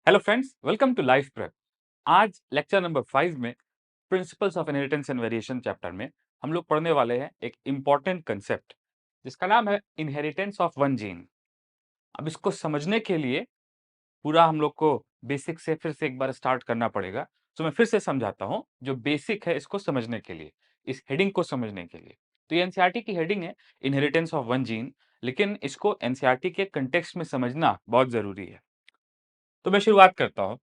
Hello friends, welcome to life prep. आज lecture number 5 में principles of inheritance and variation chapter में हम लोग पढ़ने वाले हैं एक इंपॉर्टेंट कंसेप्ट जिसका नाम है इनहेरिटेंस ऑफ वन जीन। अब इसको समझने के लिए पूरा हम लोग को बेसिक से फिर से एक बार स्टार्ट करना पड़ेगा। तो मैं फिर से समझाता हूँ जो बेसिक है इसको समझने के लिए, इस हेडिंग को समझने के लिए। तो ये एनसीईआरटी की हेडिंग है इनहेरिटेंस ऑफ वन जीन, लेकिन इसको एनसीईआरटी के कंटेक्स्ट में समझना बहुत जरूरी है। तो मैं शुरुआत करता हूँ।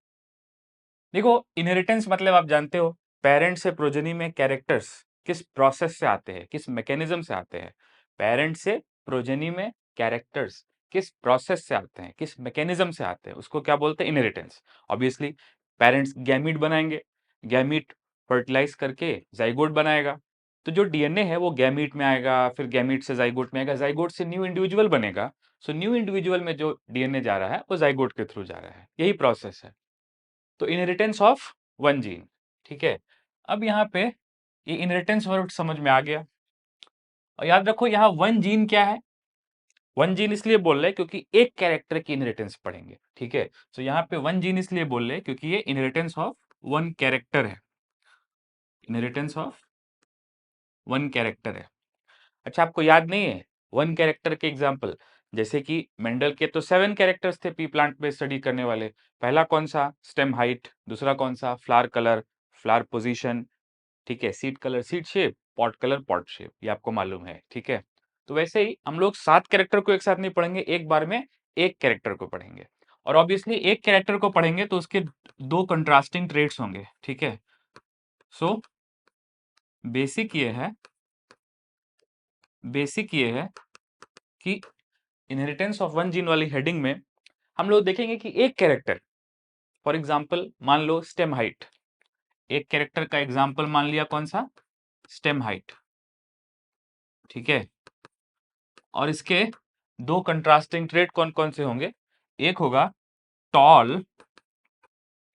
देखो, इनहेरिटेंस मतलब आप जानते हो, पेरेंट से प्रोजेनी में कैरेक्टर्स किस प्रोसेस से आते हैं, किस मैकेनिज्म से आते हैं। पेरेंट से प्रोजेनी में कैरेक्टर्स किस प्रोसेस से आते हैं, किस मैकेनिज्म से आते हैं, उसको क्या बोलते हैं? इनहेरिटेंस। ऑब्वियसली पेरेंट्स गैमीट बनाएंगे, गैमीट फर्टिलाइज करके जाइगोट बनाएगा। तो जो डीएनए है वो गैमीट में आएगा, फिर गैमीट से जाइगोट में आएगा, जाइगोट से न्यू इंडिविजुअल बनेगा। सो न्यू इंडिविजुअल में जो डीएनए जा रहा है वो जाइगोट के थ्रू जा रहा है, यही प्रोसेस है। तो इनहेरिटेंस ऑफ वन जीन, ठीक है। अब यहाँ पे ये इनहेरिटेंस वर्ड समझ में आ गया। और याद रखो यहाँ वन जीन क्या है? वन जीन इसलिए बोल रहे हैं क्योंकि एक कैरेक्टर की इनहेरिटेंस पढ़ेंगे, ठीक है। तो यहाँ पे वन जीन इसलिए बोल रहे हैं क्योंकि ये इनहेरिटेंस ऑफ वन कैरेक्टर है, इनहेरिटेंस ऑफ वन कैरेक्टर है। अच्छा, आपको याद नहीं है वन कैरेक्टर के एग्जाम्पल? जैसे कि मेंडल के तो 7 कैरेक्टर्स थे पी प्लांट पे स्टडी करने वाले। पहला कौन सा? Stem height. दूसरा कौन सा? फ्लावर कलर, फ्लावर पोजीशन, ठीक है। Seed colour, seed shape. Pot colour, pot shape, ये आपको मालूम है, ठीक है। तो वैसे ही हम लोग 7 कैरेक्टर को एक साथ नहीं पढ़ेंगे, एक बार में एक कैरेक्टर को पढ़ेंगे। और ऑब्वियसली एक कैरेक्टर को पढ़ेंगे तो उसके दो कंट्रास्टिंग ट्रेट्स होंगे, ठीक है। सो बेसिक ये है, बेसिक ये है कि इनहेरिटेंस ऑफ वन जीन वाली हेडिंग में हम लोग देखेंगे कि एक कैरेक्टर, फॉर एग्जाम्पल मान लो स्टेम हाइट। एक कैरेक्टर का एग्जाम्पल मान लिया कौन सा? स्टेम हाइट, ठीक है। और इसके दो कंट्रास्टिंग ट्रेट कौन कौन से होंगे? एक होगा टॉल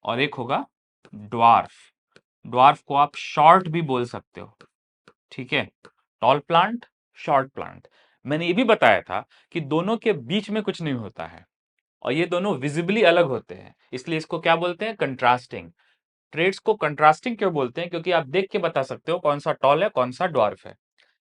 और एक होगा ड्वार्फ। ड्वार्फ को आप शॉर्ट भी बोल सकते हो, ठीक है। Tall plant, short plant. मैंने ये भी बताया था कि दोनों के बीच में कुछ नहीं होता है और ये दोनों विजिबली अलग होते हैं, इसलिए इसको क्या बोलते हैं? कंट्रास्टिंग। ट्रेड्स को कंट्रास्टिंग क्यों बोलते हैं? क्योंकि आप देख के बता सकते हो कौन सा टॉल है, कौन सा ड्वार्फ है।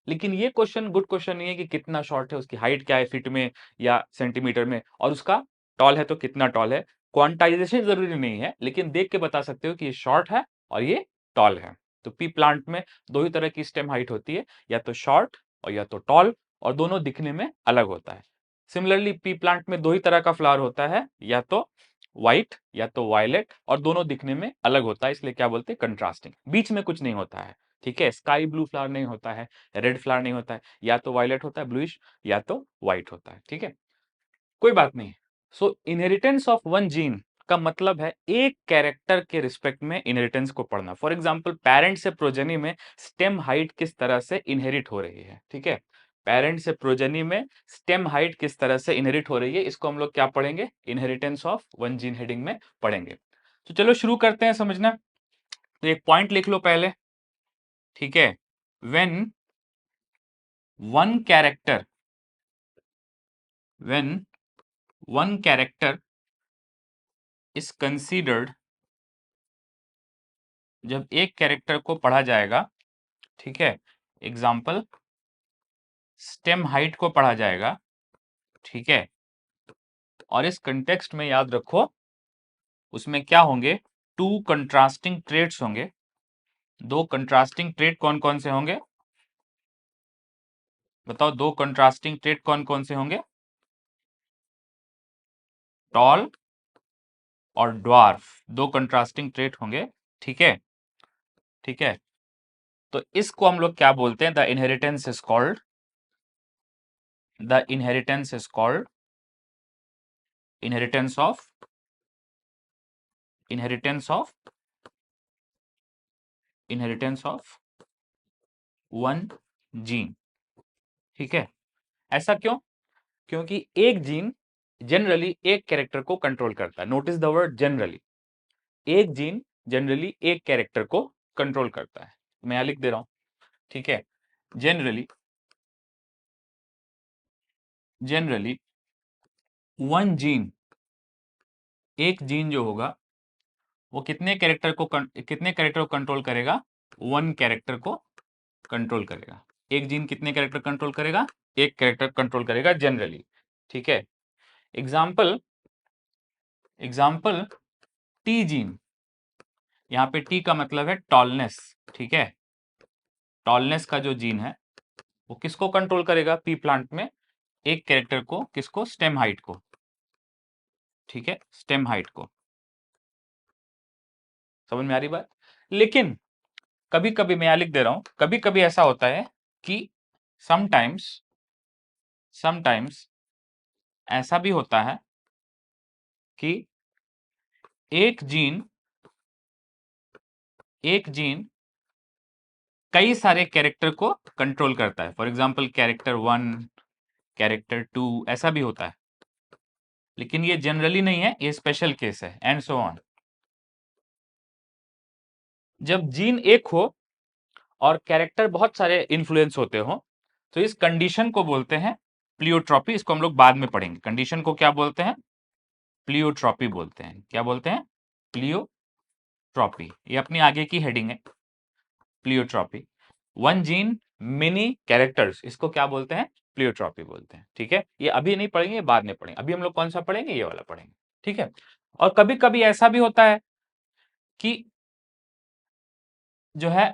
लेकिन ये क्वेश्चन गुड क्वेश्चन नहीं है कि कितना शॉर्ट है, उसकी हाइट क्या है फीट में या सेंटीमीटर में, और उसका टॉल है तो कितना टॉल है। क्वांटाइजेशन जरूरी नहीं है, लेकिन देख के बता सकते हो कि ये शॉर्ट है और ये टॉल है। तो पी प्लांट में दो ही तरह की स्टेम हाइट होती है, या तो शॉर्ट और या तो टॉल, और दोनों दिखने में अलग होता है। सिमिलरली पी प्लांट में दो ही तरह का फ्लावर होता है, या तो व्हाइट या तो वायलेट, और दोनों दिखने में अलग होता है, इसलिए क्या बोलते हैं? कंट्रास्टिंग। बीच में कुछ नहीं होता है, ठीक है। स्काई ब्लू फ्लावर नहीं होता है, रेड फ्लावर नहीं होता है, या तो वायलेट होता है ब्लूइश, या तो व्हाइट होता है, ठीक है। कोई बात नहीं। सो इनहेरिटेंस ऑफ वन जीन का मतलब है एक कैरेक्टर के रिस्पेक्ट में इनहेरिटेंस को पढ़ना। फॉर एग्जांपल पेरेंट से प्रोजेनी में स्टेम हाइट किस तरह से इनहेरिट हो रही है, ठीक है। पेरेंट से प्रोजेनी में स्टेम हाइट किस तरह से इनहेरिट हो रही है, इसको हम लोग क्या पढ़ेंगे? Inheritance of one gene heading में पढ़ेंगे। तो चलो शुरू करते हैं समझना। तो एक पॉइंट लिख लो पहले, ठीक है। When one character, when one character is considered, जब एक कैरेक्टर को पढ़ा जाएगा, ठीक है। एग्जाम्पल स्टेम हाइट को पढ़ा जाएगा, ठीक है। और इस कंटेक्स्ट में याद रखो उसमें क्या होंगे? टू कंट्रास्टिंग ट्रेट्स होंगे। दो कंट्रास्टिंग ट्रेट कौन कौन से होंगे? बताओ, दो कंट्रास्टिंग ट्रेट कौन कौन से होंगे? टॉल और ड्वार्फ, दो कंट्रास्टिंग ट्रेट होंगे, ठीक है, ठीक है। तो इसको हम लोग क्या बोलते हैं? The inheritance is called, the inheritance is called inheritance of, inheritance of, inheritance of one gene, ठीक है। ऐसा क्यों? क्योंकि एक जीन जनरली एक कैरेक्टर को कंट्रोल करता है। Notice the word generally. एक जीन जनरली एक कैरेक्टर को कंट्रोल करता है। मैं यहां लिख दे रहा हूं, ठीक है। जनरली, जनरली वन जीन एक जीन जो होगा वो कितने कैरेक्टर को कंट्रोल करेगा? 1 कैरेक्टर को कंट्रोल करेगा। एक जीन कितने कैरेक्टर कंट्रोल करेगा? 1 कैरेक्टर कंट्रोल करेगा जनरली, ठीक है। एग्जाम्पल एग्जाम्पल टी जीन, यहाँ पे टी का मतलब है टॉलनेस, ठीक है। टॉलनेस का जो जीन है वो किसको कंट्रोल करेगा? पी प्लांट में एक कैरेक्टर को, किसको? स्टेम हाइट को, ठीक है, स्टेम हाइट को। समझ में आ रही बात? लेकिन कभी कभी मैं यहां लिख दे रहा हूं, कभी कभी ऐसा होता है कि समटाइम्स ऐसा भी होता है कि एक जीन कई सारे कैरेक्टर को कंट्रोल करता है। फॉर एग्जाम्पल कैरेक्टर 1, कैरेक्टर 2, ऐसा भी होता है। लेकिन ये जनरली नहीं है, ये स्पेशल केस है, एंड सो ऑन। जब जीन एक हो और कैरेक्टर बहुत सारे इन्फ्लुएंस होते हो, तो इस कंडीशन को बोलते हैं प्लियोट्रॉपी। इसको हम लोग बाद में पढ़ेंगे। कंडीशन को क्या बोलते हैं? प्लियोट्रॉपी बोलते हैं। क्या बोलते हैं? प्लियोट्रॉपी। ये अपनी आगे की हेडिंग है, pleiotropy. One gene many characters, इसको क्या बोलते हैं? प्लियोट्रॉपी बोलते हैं, ठीक है। ये अभी नहीं पढ़ेंगे, बाद में पढ़ेंगे। अभी हम लोग कौन सा पढ़ेंगे? ये वाला पढ़ेंगे, ठीक है। और कभी कभी ऐसा भी होता है कि जो है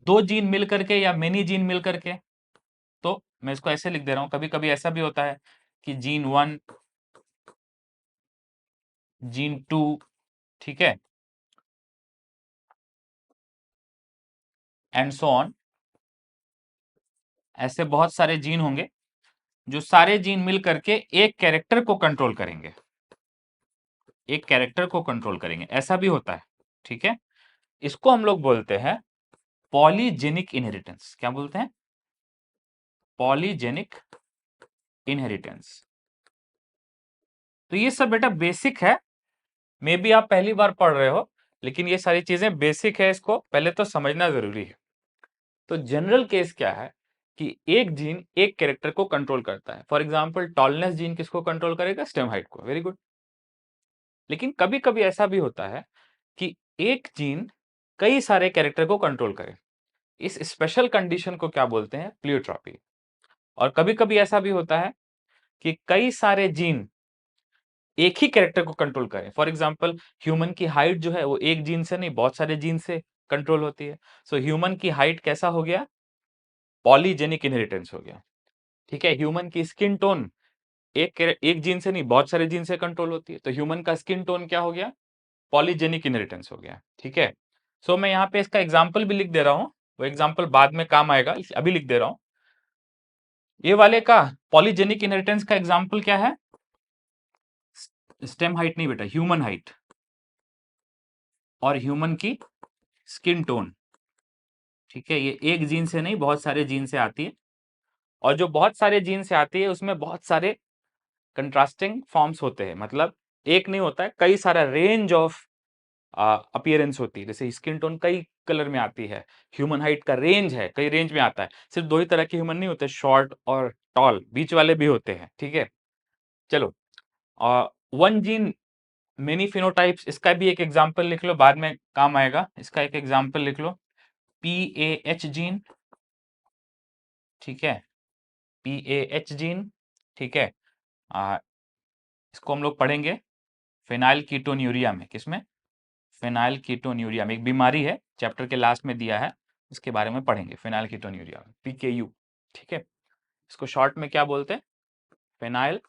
दो जीन मिल करके या मेनी जीन मिल करके, तो मैं इसको ऐसे लिख दे रहा हूं, कभी कभी ऐसा भी होता है कि जीन 1, जीन 2, ठीक है, एंड सो ऑन। ऐसे बहुत सारे जीन होंगे जो सारे जीन मिल करके एक कैरेक्टर को कंट्रोल करेंगे, एक कैरेक्टर को कंट्रोल करेंगे, ऐसा भी होता है, ठीक है। इसको हम लोग बोलते हैं पॉलीजेनिक इनहेरिटेंस। क्या बोलते हैं? Polygenic inheritance. तो ये सब बेटा बेसिक है, मे बी आप पहली बार पढ़ रहे हो, लेकिन ये सारी चीजें बेसिक है, इसको पहले तो समझना जरूरी है। तो जनरल केस क्या है कि एक जीन एक कैरेक्टर को कंट्रोल करता है। फॉर एग्जाम्पल टॉलनेस जीन किसको कंट्रोल करेगा? स्टेम हाइट को। Very good. लेकिन कभी कभी ऐसा भी होता है कि एक जीन कई सारे कैरेक्टर को कंट्रोल करे। इस स्पेशल कंडीशन को क्या बोलते हैं? प्लियोट्रॉपी। और कभी कभी ऐसा भी होता है कि कई सारे जीन एक ही कैरेक्टर को कंट्रोल करें। फॉर एग्जाम्पल ह्यूमन की हाइट जो है वो एक जीन से नहीं, बहुत सारे जीन से कंट्रोल होती है। सो ह्यूमन की हाइट कैसा हो गया? पॉलीजेनिक इनहेरिटेंस हो गया, ठीक है। ह्यूमन की स्किन टोन एक जीन से नहीं, बहुत सारे जीन से कंट्रोल होती है, तो ह्यूमन का स्किन टोन क्या हो गया? पॉलीजेनिक इनहेरिटेंस हो गया, ठीक है। सो मैं यहाँ पे इसका एग्जाम्पल भी लिख दे रहा हूं, वो एग्जाम्पल बाद में काम आएगा, अभी लिख दे रहा हूं। ये वाले का पॉलीजेनिक इनहेरिटेंस का एग्जाम्पल क्या है? स्टेम हाइट नहीं बेटा, ह्यूमन हाइट और ह्यूमन की स्किन टोन, ठीक है। ये एक जीन से नहीं, बहुत सारे जीन से आती है। और जो बहुत सारे जीन से आती है उसमें बहुत सारे कंट्रास्टिंग फॉर्म्स होते हैं, मतलब एक नहीं होता है, कई सारा रेंज ऑफ अपीयरेंस होती है। जैसे स्किन टोन कई कलर में आती है, ह्यूमन हाइट का रेंज है, कई रेंज में आता है। सिर्फ दो ही तरह के ह्यूमन नहीं होते, शॉर्ट और टॉल, बीच वाले भी होते हैं, ठीक है। चलो, वन जीन मेनी फिनोटाइप्स, इसका भी एक एग्जांपल लिख लो, बाद में काम आएगा। इसका एक एग्जांपल लिख लो, PAH जीन, ठीक है, PAH जीन, ठीक है। इसको हम लोग पढ़ेंगे फेनाइल कीटोन्यूरिया में। किसमें? फेनाइल कीटोन्यूरिया में। एक बीमारी है, चैप्टर के लास्ट में दिया है, इसके बारे में पढ़ेंगे। फेनाइल कीटोन्यूरिया, PKU, ठीक है। इसको शॉर्ट में क्या बोलते हैं? फेनाइल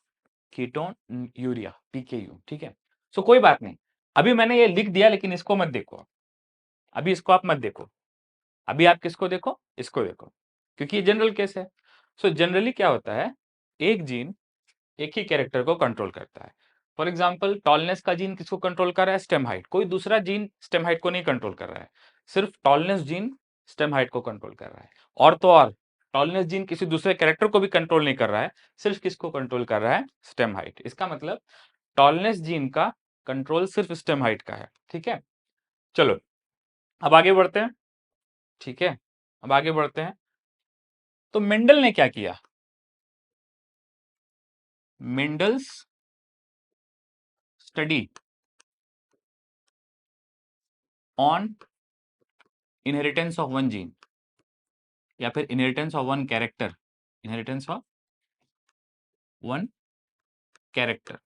कीटोन यूरिया, PKU, ठीक है। सो कोई बात नहीं, अभी मैंने ये लिख दिया, लेकिन इसको मत देखो, अभी इसको आप मत देखो। अभी आप किसको देखो? इसको देखो, क्योंकि ये जनरल केस है। सो जनरली क्या होता है, एक जीन एक ही कैरेक्टर को कंट्रोल करता है। फॉर एग्जाम्पल टॉलनेस का जीन किसको कंट्रोल कर रहा है? Stem height. कोई दूसरा जीन स्टेम हाइट को नहीं कंट्रोल कर रहा है, सिर्फ टॉलनेस जीन स्टेम हाइट को कंट्रोल कर रहा है। और तो और टॉलनेस जीन किसी दूसरे कैरेक्टर को भी कंट्रोल नहीं कर रहा है, सिर्फ किसको कंट्रोल कर रहा है? Stem height. इसका मतलब टॉलनेस जीन का कंट्रोल सिर्फ स्टेम हाइट का है, ठीक है। चलो अब आगे बढ़ते हैं, ठीक है। अब आगे बढ़ते हैं। तो मेंडल ने क्या किया? Mendel's study on inheritance of one gene या फिर inheritance of one character, inheritance of one character.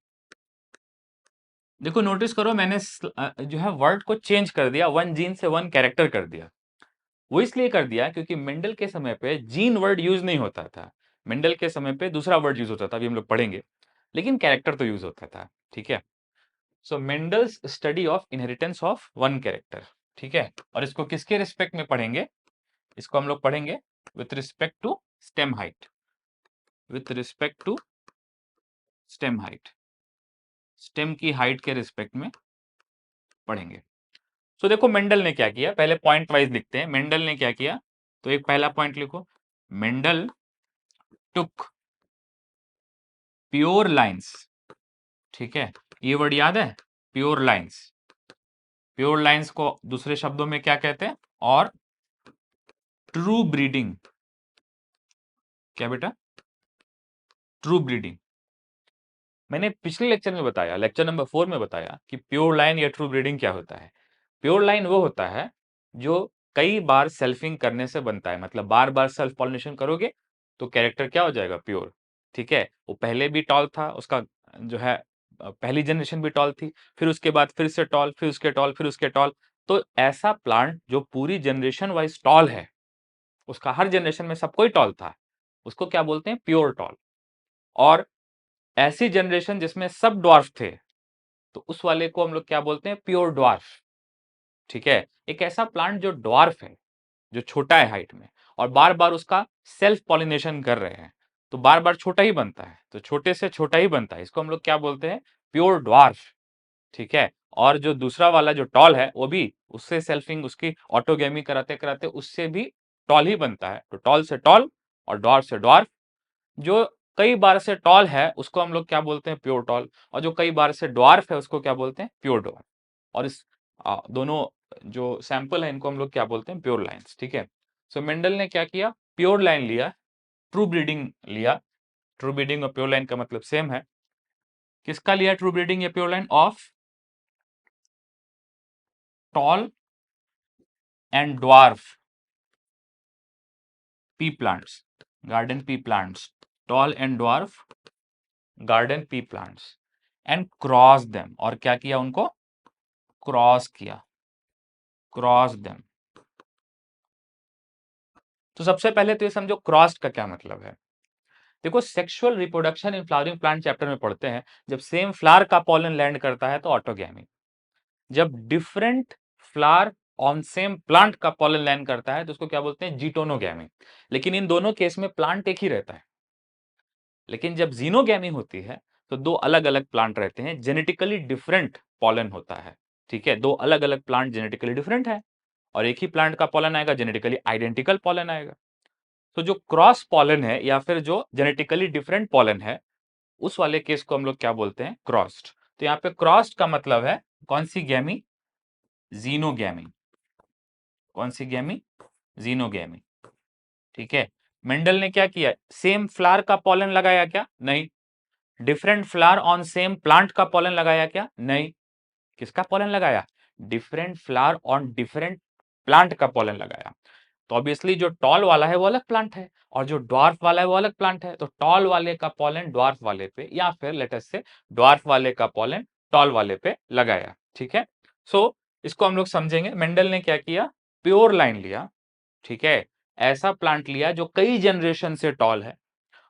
देखो नोटिस करो, मैंने जो है वर्ड को चेंज कर दिया, वन जीन से वन कैरेक्टर कर दिया। वो इसलिए कर दिया क्योंकि मेंडल के समय पे जीन वर्ड यूज नहीं होता था, मेंडल के समय पे दूसरा वर्ड यूज होता था, अभी हम लोग पढ़ेंगे, लेकिन कैरेक्टर तो यूज होता था। ठीक है, so Mendel's study of inheritance of one character. ठीक है, और इसको किसके रिस्पेक्ट में पढ़ेंगे? इसको हम लोग पढ़ेंगे with respect to stem height, with respect to stem height, stem की हाइट के रिस्पेक्ट में पढ़ेंगे। तो देखो मेंडल ने क्या किया, पहले पॉइंट वाइज लिखते हैं। मेंडल ने क्या किया, तो एक पहला पॉइंट लिखो, मेंडल टुक प्योर लाइंस। ठीक है, ये वर्ड याद है, प्योर लाइंस। प्योर लाइंस को दूसरे शब्दों में क्या कहते हैं? और ट्रू ब्रीडिंग। क्या बेटा? True breeding. मैंने पिछले लेक्चर में बताया, लेक्चर नंबर 4 में बताया कि प्योर लाइन या ट्रू ब्रीडिंग क्या होता है। प्योर लाइन वो होता है जो कई बार सेल्फिंग करने से बनता है, मतलब बार बार सेल्फ पॉलिनेशन करोगे तो कैरेक्टर क्या हो जाएगा? प्योर। ठीक है, वो पहले भी टॉल था, उसका जो है पहली जनरेशन भी टॉल थी, फिर उसके बाद फिर से टॉल, फिर उसके टॉल, फिर उसके टॉल। तो ऐसा प्लांट जो पूरी जनरेशन वाइज टॉल है, उसका हर जनरेशन में सब कोई टॉल था, उसको क्या बोलते हैं? Pure tall. और ऐसी जनरेशन जिसमें सब ड्वार्फ थे, तो उस वाले को हम लोग क्या बोलते हैं? Pure dwarf. ठीक है, एक ऐसा प्लांट जो ड्वार्फ है, जो छोटा है हाइट में, और बार बार उसका सेल्फ पॉलिनेशन कर रहे हैं, तो बार बार छोटा ही बनता है, तो छोटे से छोटा ही बनता है, इसको हम लोग क्या बोलते हैं? Pure dwarf. ठीक है, और जो दूसरा वाला जो टॉल है, वो भी उससे सेल्फिंग, उसकी ऑटोगेमी कराते कराते उससे भी टॉल ही बनता है। तो टॉल से टॉल और ड्वार्फ से ड्वार्फ। जो कई बार से टॉल है उसको हम लोग क्या बोलते हैं? Pure tall. और जो कई बार से ड्वार्फ है उसको क्या बोलते हैं? Pure dwarf. और इस दोनों जो सैंपल है इनको हम लोग क्या बोलते हैं? Pure lines. ठीक है, सो मेंडल ने क्या किया? प्योर लाइन लिया, ट्रू ब्रीडिंग लिया। ट्रू ब्रीडिंग और प्योर लाइन का मतलब सेम है। किसका लिया ट्रू ब्रीडिंग या pure line? Of tall and dwarf P plants, garden pea plants, tall and dwarf garden pea plants, and cross them. और क्या किया? उनको क्रॉस किया, क्रॉस देम। तो सबसे पहले तो ये समझो क्रॉस्ड का क्या मतलब है। देखो, sexual reproduction in flowering plant chapter में पढ़ते हैं, जब सेम फ्लावर का पॉलन लैंड करता है तो ऑटोगैमी। जब different flower on same plant का पॉलन लैंड करता है तो उसको क्या बोलते हैं? जीटोनोगैमी। लेकिन इन दोनों केस में प्लांट एक ही रहता है। लेकिन जब जीनोगैमी होती है तो दो अलग अलग प्लांट रहते हैं, जेनेटिकली डिफरेंट पॉलन होता है। ठीक है, दो अलग अलग प्लांट जेनेटिकली डिफरेंट है, और एक ही प्लांट का पॉलन आएगा, जेनेटिकली आइडेंटिकल पॉलन आएगा। तो जो क्रॉस पॉलन है या फिर जो जेनेटिकली डिफरेंट पॉलन है, उस वाले केस को हम लोग क्या बोलते हैं? क्रॉस्ड। तो यहाँ पे क्रॉस्ड का मतलब है कौन सी गैमी? जीनोगैमी। कौन सी गैमी? जीनोगैमी। ठीक है, मेंडल ने क्या किया? सेम फ्लावर का पॉलन लगाया क्या? नहीं। Different flower on same plant का पॉलन लगाया क्या? नहीं। किसका पॉलन लगाया? Different flower on different plant का पॉलन लगाया। तो ऑब्वियसली जो टॉल वाला है वो अलग प्लांट है, और जो ड्वार्फ वाला है वो अलग प्लांट है। तो टॉल वाले का पॉलन ड्वार्फ वाले पे, या फिर लेट अस से ड्वार्फ वाले का पॉलन टॉल वाले पे लगाया। ठीक है, सो इसको हम लोग समझेंगे। मेंडल ने क्या किया? प्योर लाइन लिया। ठीक है, ऐसा प्लांट लिया जो कई जनरेशन से टॉल है,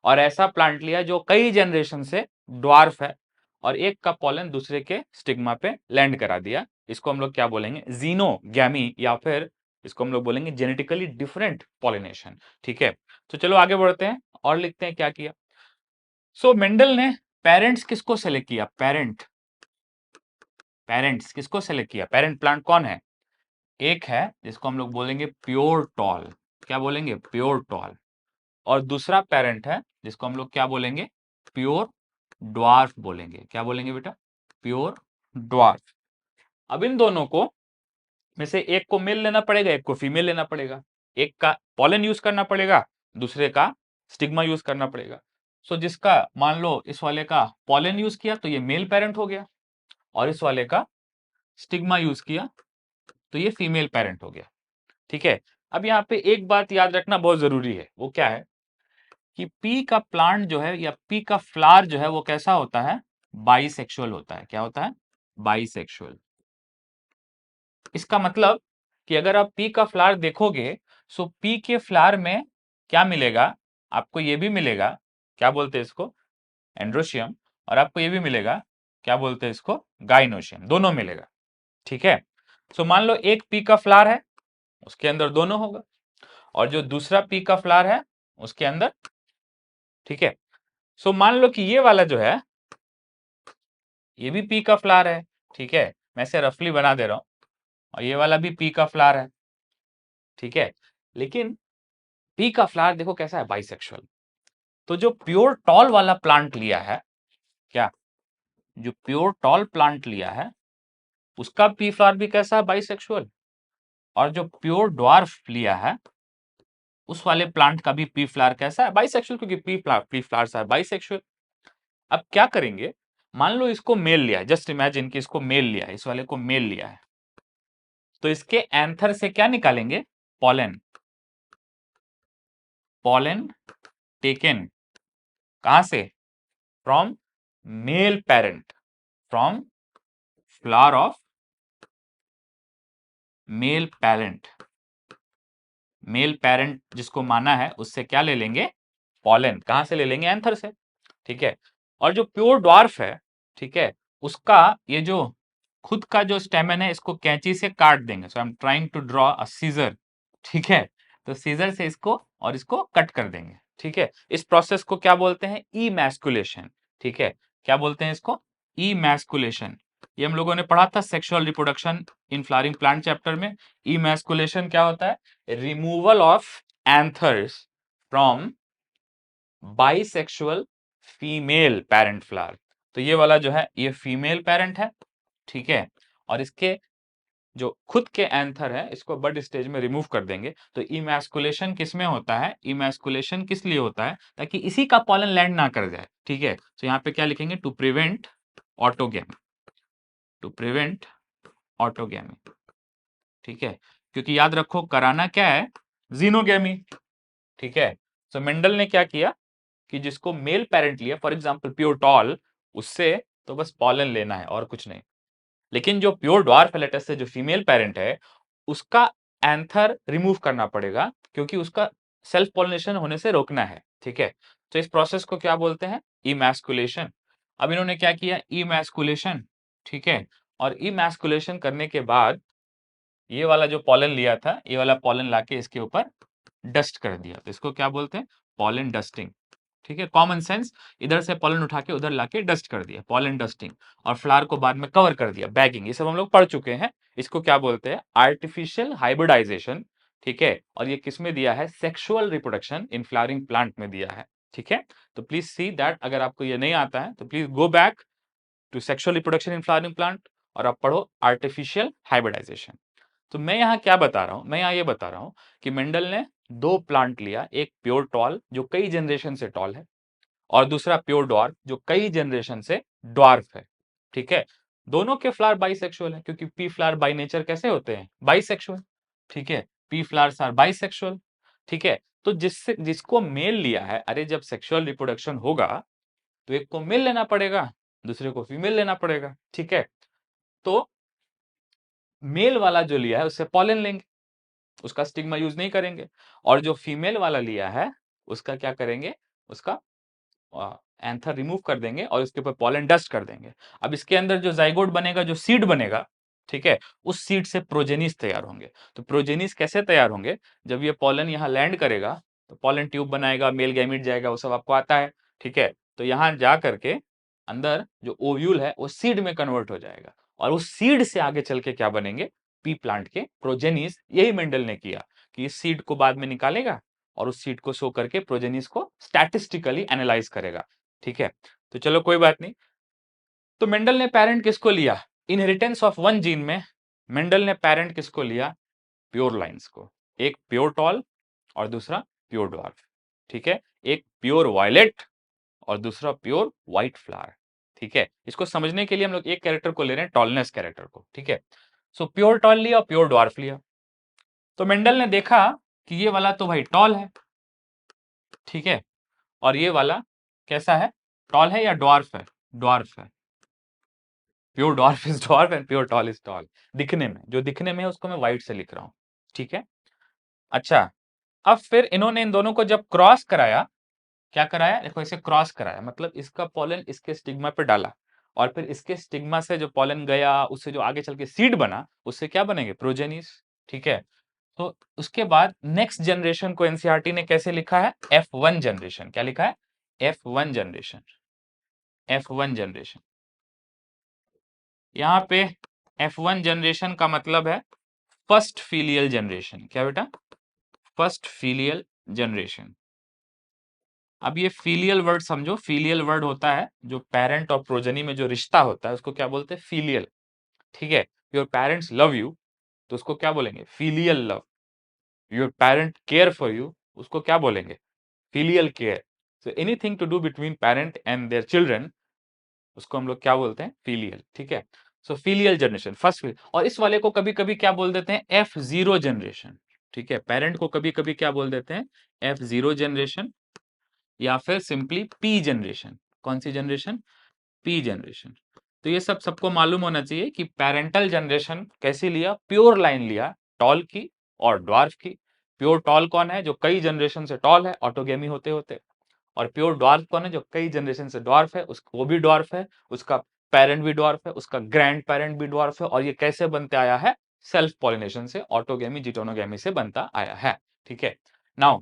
और ऐसा प्लांट लिया जो कई जनरेशन से ड्वार्फ है, और एक का पॉलन दूसरे के स्टिग्मा पे लैंड करा दिया। इसको हम लोग क्या बोलेंगे? जीनोगैमी, या फिर इसको हम लोग बोलेंगे जेनेटिकली डिफरेंट पॉलिनेशन। ठीक है, तो चलो आगे बढ़ते हैं और लिखते हैं क्या किया। सो मेंडल ने पेरेंट्स किसको सेलेक्ट किया? पेरेंट्स किसको सेलेक्ट किया? पेरेंट प्लांट कौन है? एक है जिसको हम लोग बोलेंगे प्योर टॉल। क्या बोलेंगे? Pure tall. और दूसरा पेरेंट है जिसको हम लोग क्या बोलेंगे? प्योर ड्वार्फ बोलेंगे। क्या बोलेंगे बेटा? Pure dwarf. अब इन दोनों को में से एक को मेल लेना पड़ेगा, एक को फीमेल लेना पड़ेगा। एक का पॉलन यूज करना पड़ेगा, दूसरे का स्टिग्मा यूज करना पड़ेगा। सो जिसका मान लो इस वाले का पॉलन यूज किया तो ये मेल पेरेंट हो गया, और इस वाले का स्टिग्मा यूज किया तो ये फीमेल पेरेंट हो गया। ठीक है, अब यहाँ पे एक बात याद रखना बहुत जरूरी है, वो क्या है कि पी का प्लांट जो है या पी का फ्लावर जो है वो कैसा होता है, बाइसेक्सुअल होता है। क्या होता है, बाइसेक्सुअल। इसका मतलब कि अगर आप पी का फ्लावर देखोगे सो पी के फ्लावर में क्या मिलेगा, आपको ये भी मिलेगा, क्या बोलते हैं इसको, एंड्रोशियम, और आपको ये भी मिलेगा, क्या बोलते हैं इसको, गाइनोशियम, दोनों मिलेगा। ठीक है, सो मान लो एक पी का फ्लावर है, उसके अंदर दोनों होगा, और जो दूसरा पी का फ्लावर है उसके अंदर, ठीक है, सो मान लो कि ये वाला जो है ये भी पी का फ्लावर है। ठीक है, मैं इसे रफली बना दे रहा हूं, और ये वाला भी पी का फ्लावर है। ठीक है, लेकिन पी का फ्लावर देखो कैसा है, बाइसेक्सुअल। तो जो प्योर टॉल वाला प्लांट लिया है, क्या, जो प्योर टॉल प्लांट लिया है उसका पी फ्लावर भी कैसा है, बाइसेक्सुअल। और जो प्योर ड्वार्फ लिया है उस वाले प्लांट का भी पी फ्लावर कैसा है, बाइसेक्सुअल, क्योंकि पी फ्लावर्स आर बाइसेक्सुअल। अब क्या करेंगे, मान लो इसको मेल लिया है, जस्ट इमेजिन कि इसको मेल लिया है, इस वाले को मेल लिया है, तो इसके एंथर से क्या निकालेंगे, पॉलन। पॉलन टेकन कहां से, from male parent, from flower of male parent. Male parent जिसको माना है उससे क्या ले लेंगे, पॉलन। कहां से ले लेंगे, एंथर से। ठीक है, और जो प्योर ड्वार्फ है, ठीक है, उसका ये जो खुद का जो स्टेमन है इसको कैंची से काट देंगे। So I am trying to draw a scissor. ठीक है, तो सीजर से इसको और इसको कट कर देंगे। ठीक है, इस प्रोसेस को क्या बोलते हैं, इमैस्कुलेशन। ठीक है, क्या बोलते हैं इसको, इमैस्कुलेशन। ये हम लोगों ने पढ़ा था sexual reproduction in flowering plant chapter में। इमैस्कुलेशन क्या होता है, removal of anthers from bisexual female parent flower. तो ये वाला जो है ये फीमेल पेरेंट है। ठीक है, और इसके जो खुद के एंथर है इसको बड स्टेज में रिमूव कर देंगे। तो इमैस्कुलेशन किस में होता है, इमैस्कुलेशन किस लिए होता है, ताकि इसी का पॉलन लैंड ना कर जाए। ठीक है, तो यहाँ पे क्या लिखेंगे, to prevent autogamy, to prevent autogamy. ठीक है, क्योंकि याद रखो कराना क्या है, जीनोगेमी। ठीक है, सो मेंडल ने क्या किया कि जिसको मेल पेरेंट लिया, फॉर एग्जांपल प्योर टॉल, उससे तो बस पॉलन लेना है और कुछ नहीं। लेकिन जो प्योर ड्वार्फ लेटस से जो फीमेल पेरेंट है उसका एंथर रिमूव करना पड़ेगा, क्योंकि उसका सेल्फ पॉलिनेशन होने से रोकना है। ठीक है, तो इस प्रोसेस को क्या बोलते हैं, इमैस्कुलेशन। अब इन्होंने क्या किया, इमैस्कुलेशन। ठीक है, और इमैस्कुलेशन करने के बाद ये वाला जो पॉलन लिया था, ये वाला पॉलन लाके इसके ऊपर डस्ट कर दिया, तो इसको क्या बोलते हैं, पॉलन डस्टिंग। ठीक है, कॉमन सेंस, इधर से पॉलन उठा के उधर लाके डस्ट कर दिया, पॉलन डस्टिंग। और फ्लावर को बाद में कवर कर दिया, बैगिंग, ये सब हम लोग पढ़ चुके हैं। इसको क्या बोलते हैं, आर्टिफिशियल हाइब्रिडाइजेशन। ठीक है, और ये किस में दिया है, sexual reproduction in flowering plant में दिया है। ठीक है, तो प्लीज सी दैट, अगर आपको ये नहीं आता है तो please go back to sexual reproduction in flowering plant और आप पढ़ो आर्टिफिशियल हाइब्रिडाइजेशन। तो मैं यहाँ क्या बता रहा हूं, मैं यहाँ ये बता रहा हूं कि मेंडल ने दो प्लांट लिया, एक प्योर टॉल जो कई जनरेशन से टॉल है, और दूसरा प्योर ड्वार्फ जो कई जनरेशन से ड्वार्फ है। ठीक है, दोनों के फ्लावर बाइसेक्सुअल है, क्योंकि पी फ्लावर बाई नेचर कैसे होते हैं, बाइसेक्सुअल। ठीक है, पी फ्लावर्स आर बाइसेक्सुअल। ठीक है, तो जिससे जिसको मेल लिया है, अरे जब सेक्सुअल रिप्रोडक्शन होगा तो एक को मेल लेना पड़ेगा, दूसरे को फीमेल लेना पड़ेगा। ठीक है, तो मेल वाला जो लिया है उससे पॉलन लेंगे, उसका स्टिग्मा यूज नहीं करेंगे, और जो फीमेल वाला लिया है उसका क्या करेंगे, उसका एंथर रिमूव कर देंगे और इसके ऊपर पॉलन डस्ट कर देंगे। अब इसके अंदर जो जाइगोट बनेगा, जो सीड बनेगा, ठीक है, उस सीड से प्रोजेनिस तैयार होंगे। तो प्रोजेनिस कैसे तैयार होंगे, जब ये पॉलन यहाँ लैंड करेगा तो पॉलन ट्यूब बनाएगा, मेल गैमीट जाएगा, वो सब आपको आता है। ठीक है, तो यहाँ जा करके अंदर जो ओव्यूल है वो सीड में कन्वर्ट हो जाएगा, और उस सीड से आगे चल के क्या बनेंगे, पी प्लांट के प्रोजेनिस। यही मेंडल ने किया कि इस सीड को बाद में निकालेगा और उस सीट को शो करके प्रोजेनिस को स्टैटिस्टिकली एनालाइज करेगा। ठीक है, तो चलो कोई बात नहीं। तो मेंडल ने पेरेंट किसको लिया, इनहेरिटेंस ऑफ वन जीन में मेंडल ने पेरेंट किसको लिया, प्योर लाइंस को। एक प्योर टॉल और दूसरा प्योर ड्वार्फ। ठीक है, एक प्योर वायलेट और दूसरा प्योर व्हाइट फ्लावर। ठीक है, इसको समझने के लिए हम लोग एक कैरेक्टर को ले रहे हैं, टॉलनेस कैरेक्टर को। ठीक है, सो प्योर टॉल लिया और प्योर ड्वार्फ लिया। तो मेंडल ने देखा कि ये वाला तो भाई टॉल है, ठीक है, और ये वाला कैसा है, टॉल है या ड्वार्फ है, ड्वार्फ है। Pure dwarf is dwarf and pure tall is tall, दिखने में, जो दिखने में है उसको मैं व्हाइट से लिख रहा हूं, ठीक है। अच्छा, अब फिर इन्होंने इन दोनों को जब क्रॉस कराया, क्या कराया, देखो इसे क्रॉस कराया, मतलब इसका पॉलन इसके स्टिग्मा पे डाला, और फिर इसके स्टिग्मा से जो पॉलन गया, उससे जो आगे चल के सीड बना, उससे क्या बनेंगे, प्रोजेनिस, ठीक है। तो उसके बाद नेक्स्ट जनरेशन को एनसीईआरटी ने कैसे लिखा है, F1 जनरेशन, क्या लिखा है, F1 जनरेशन, F1 जनरेशन। यहां पे F1 जनरेशन का मतलब है फर्स्ट फीलियल जनरेशन, क्या बेटा, फर्स्ट फीलियल जनरेशन। अब ये फीलियल वर्ड समझो, फीलियल वर्ड होता है जो पेरेंट और प्रोजनी में जो रिश्ता होता है उसको क्या बोलते हैं, फीलियल, ठीक है। योर पेरेंट्स लव यू, तो उसको क्या बोलेंगे, filial love. Your parent care for you, उसको क्या बोलेंगे, filial care. So anything to do between parent and their children, उसको हम लोग क्या बोलते हैं, फीलियल, ठीक है। सो फीलियल जनरेशन, फर्स्ट, और इस वाले को कभी कभी क्या बोल देते हैं, F0 जनरेशन, ठीक है। पेरेंट को कभी कभी क्या बोल देते हैं, F0 जनरेशन, या फिर सिंपली पी जनरेशन। कौन सी जनरेशन, पी जनरेशन। तो ये सब सबको मालूम होना चाहिए कि पेरेंटल जनरेशन कैसी लिया, प्योर लाइन लिया टॉल की और ड्वार्फ की। प्योर टॉल कौन है, जो कई जनरेशन से टॉल है ऑटोगेमी होते होते, और प्योर ड्वार्फ कौन है, जो कई जनरेशन से ड्वार्फ है, उसको वो भी ड्वार्फ है, उसका पेरेंट भी ड्वार्फ है, उसका ग्रैंड पेरेंट भी ड्वार्फ है, और ये कैसे बनते आया है, सेल्फ पॉलिनेशन से, ऑटोगेमी जिटोनोगेमी से बनता आया है, ठीक है। नाउ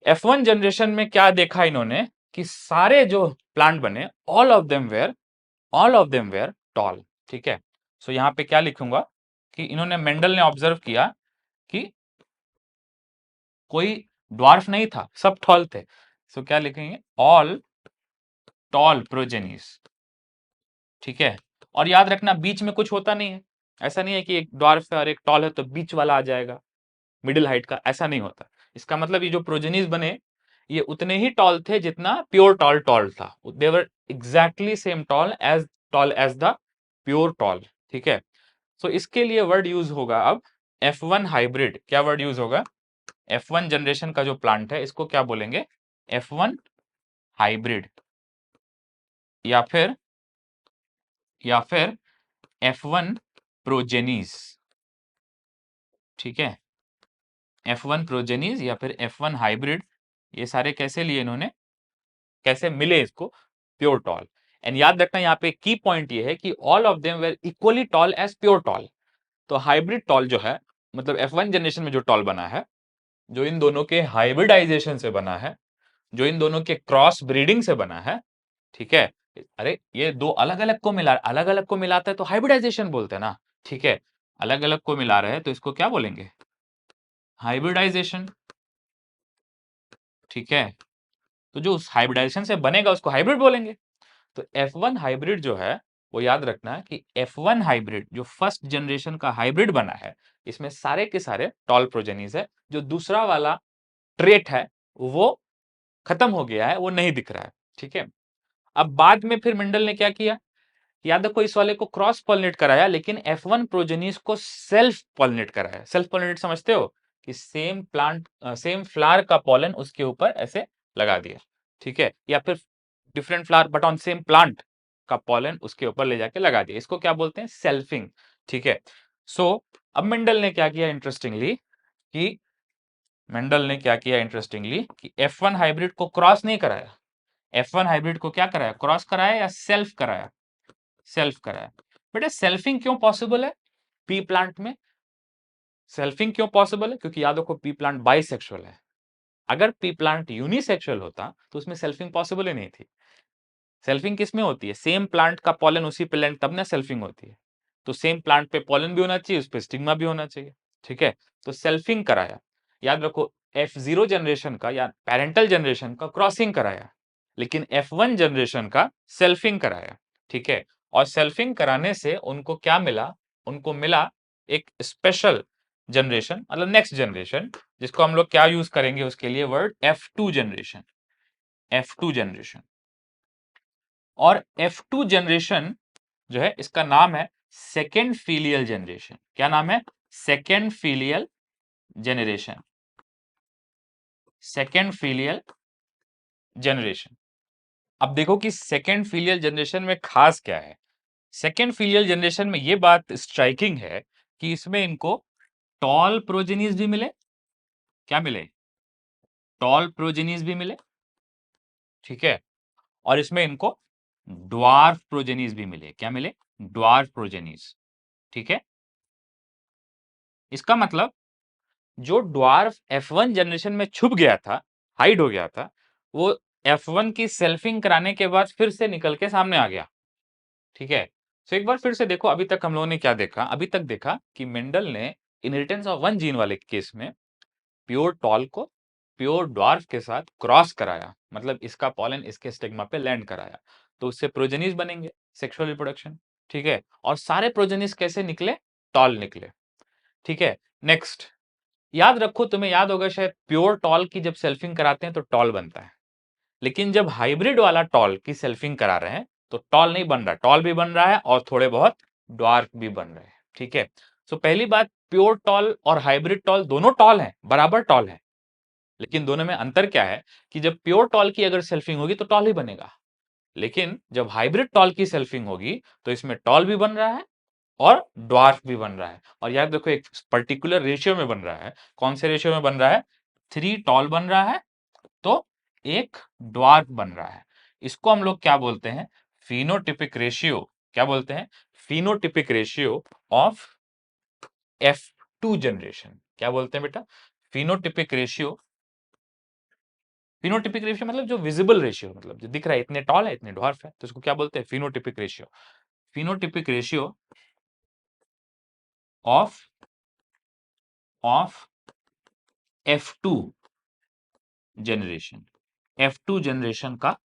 F1 जनरेशन में क्या देखा इन्होंने कि सारे जो प्लांट बने, all of them were tall, ठीक है। सो यहां पे क्या लिखूंगा कि इन्होंने, मेंडल ने ऑब्जर्व किया कि कोई ड्वार्फ नहीं था, सब टॉल थे। सो क्या लिखेंगे, ऑल टॉल प्रोजेनिस, ठीक है। और याद रखना बीच में कुछ होता नहीं है, ऐसा नहीं है कि एक ड्वार्फ है और एक टॉल है तो बीच वाला आ जाएगा मिडिल हाइट का, ऐसा नहीं होता। इसका मतलब ये जो प्रोजेनिस बने, ये उतने ही टॉल थे जितना प्योर टॉल टॉल था, they were exactly same tall as the pure tall, ठीक है। सो इसके लिए वर्ड यूज होगा अब F1 हाइब्रिड। क्या वर्ड यूज होगा, F1 जनरेशन का जो प्लांट है इसको क्या बोलेंगे, F1 हाइब्रिड, या फिर F1 प्रोजेनिस, ठीक है। F1 प्रोजेनिस या फिर F1 हाइब्रिड, ये सारे कैसे लिए इन्होंने, कैसे मिले इसको, प्योर टॉल। एंड याद रखना यहाँ पे की पॉइंट ये है कि all of them were equally tall as pure tall. तो हाइब्रिड टॉल जो है, मतलब F1 जनरेशन में जो टॉल बना है, जो इन दोनों के हाइब्रिडाइजेशन से बना है, जो इन दोनों के क्रॉस ब्रीडिंग से बना है, ठीक है। अरे ये दो अलग अलग को मिलाता है तो हाइब्रिडाइजेशन बोलते हैं ना, ठीक है। अलग अलग को मिला रहे हैं तो इसको क्या बोलेंगे, हाइब्रिडाइजेशन, ठीक है। तो जो उस हाइब्रिडाइजेशन से बनेगा उसको हाइब्रिड बोलेंगे। तो F1 हाइब्रिड जो है, वो याद रखना है कि F1 हाइब्रिड जो फर्स्ट जनरेशन का हाइब्रिड बना है, इसमें सारे के सारे टॉल प्रोजेनिस है। जो दूसरा वाला ट्रेट है वो खत्म हो गया है, वो नहीं दिख रहा है, ठीक है। अब बाद में फिर मेंडल ने क्या किया, याद रखो इस वाले को क्रॉस पॉलिनेट कराया, लेकिन F1 प्रोजेनिस को सेल्फ पॉलिनेट कराया। सेल्फ पॉलिनेट समझते हो, कि सेम प्लांट सेम फ्लावर का पॉलन उसके ऊपर ऐसे लगा दिया, ठीक है, या फिर different flower but on same plant का पॉलन उसके ऊपर ले जाके लगा दिया, इसको क्या बोलते हैं, सेल्फिंग, ठीक है। सो अब मेंडल ने क्या किया इंटरेस्टिंगली, कि कि F1 हाइब्रिड को क्रॉस नहीं कराया, F1 हाइब्रिड को क्या कराया, क्रॉस कराया या सेल्फ कराया, सेल्फ कराया। बेटा सेल्फिंग क्यों पॉसिबल है पी प्लांट में, सेल्फिंग क्यों पॉसिबल है, क्योंकि याद रखो पी प्लांट बाइसेक्सुअल है। अगर पी प्लांट यूनिसेक्सुअल होता तो उसमें सेल्फिंग पॉसिबल ही नहीं थी। सेल्फिंग किसमें होती है, सेम प्लांट का पॉलन उसी पे लैंड, तब ना सेल्फिंग होती है। तो सेम प्लांट पे पॉलन भी होना चाहिए, उस पे स्टिग्मा भी होना चाहिए, ठीक है। तो सेल्फिंग कराया। याद रखो F0 जनरेशन का या पेरेंटल जनरेशन का क्रॉसिंग कराया, लेकिन F1 जनरेशन का सेल्फिंग कराया, ठीक है। और सेल्फिंग कराने से उनको क्या मिला, उनको मिला एक स्पेशल जनरेशन, मतलब नेक्स्ट जनरेशन, जिसको हम लोग क्या यूज करेंगे उसके लिए, word F2 generation, F2 generation. और F2 जनरेशन जो है इसका नाम है सेकेंड फीलियल जनरेशन। क्या नाम है? Second filial generation. Second filial generation. अब देखो कि सेकेंड फीलियल जनरेशन में खास क्या है। सेकेंड फीलियल जनरेशन में ये बात स्ट्राइकिंग है कि इसमें इनको टॉल प्रोजेनीज भी मिले। क्या मिले? टॉल प्रोजेनीज भी मिले, ठीक है। और इसमें इनको ड्वार्फ प्रोजेनीज भी मिले। क्या मिले? ड्वार्फ प्रोजेनीज, ठीक है। इसका मतलब जो ड्वार्फ F1 जनरेशन में छुप गया था, हाइड हो गया था, वो F1 की सेल्फिंग कराने के बाद फिर से निकल के सामने आ गया, ठीक है। तो एक बार फिर से देखो, अभी तक हम लोगों ने क्या देखा? अभी तक देखा कि मेंडल ने इनहेरिटेंस ऑफ वन जीन वाले केस में प्योर टॉल को प्योर ड्वार्फ के साथ क्रॉस कराया, मतलब इसका पॉलन इसके स्टिग्मा पे लैंड कराया, तो उससे प्रोजेनिस बनेंगे, सेक्सुअल रिप्रोडक्शन, ठीक है। और सारे प्रोजेनिस कैसे निकले? टॉल निकले, ठीक है। नेक्स्ट, याद रखो, तुम्हें याद होगा शायद, प्योर टॉल की जब सेल्फिंग कराते हैं तो टॉल बनता है, लेकिन जब हाइब्रिड वाला टॉल की सेल्फिंग करा रहे हैं तो टॉल नहीं बन रहा, टॉल भी बन रहा है और थोड़े बहुत ड्वार्फ भी बन रहे हैं, ठीक है। सो पहली बात, प्योर टॉल और हाइब्रिड टॉल दोनों टॉल हैं, बराबर टॉल है, लेकिन दोनों में अंतर क्या है कि जब प्योर टॉल की अगर सेल्फिंग होगी तो टॉल ही बनेगा, लेकिन जब हाइब्रिड टॉल की सेल्फिंग होगी तो इसमें टॉल भी बन रहा है और ड्वार्फ भी बन रहा है। और याद देखो, एक पर्टिकुलर रेशियो में बन रहा है। कौन से रेशियो में बन रहा है? 3 टॉल बन रहा है तो एक ड्वार्फ बन रहा है। इसको हम लोग क्या बोलते हैं? Phenotypic ratio. क्या बोलते हैं? Phenotypic ratio of F2 generation. क्या बोलते हैं बेटा? Phenotypic ratio. फिनोटिपिक रेशियो मतलब जो विजिबल रेशियो, मतलब जो दिख रहा है, इतने टॉल है इतने ड्वार्फ है, तो इसको क्या बोलते हैं? Phenotypic ratio. Phenotypic ratio of of F2 generation. F2 generation का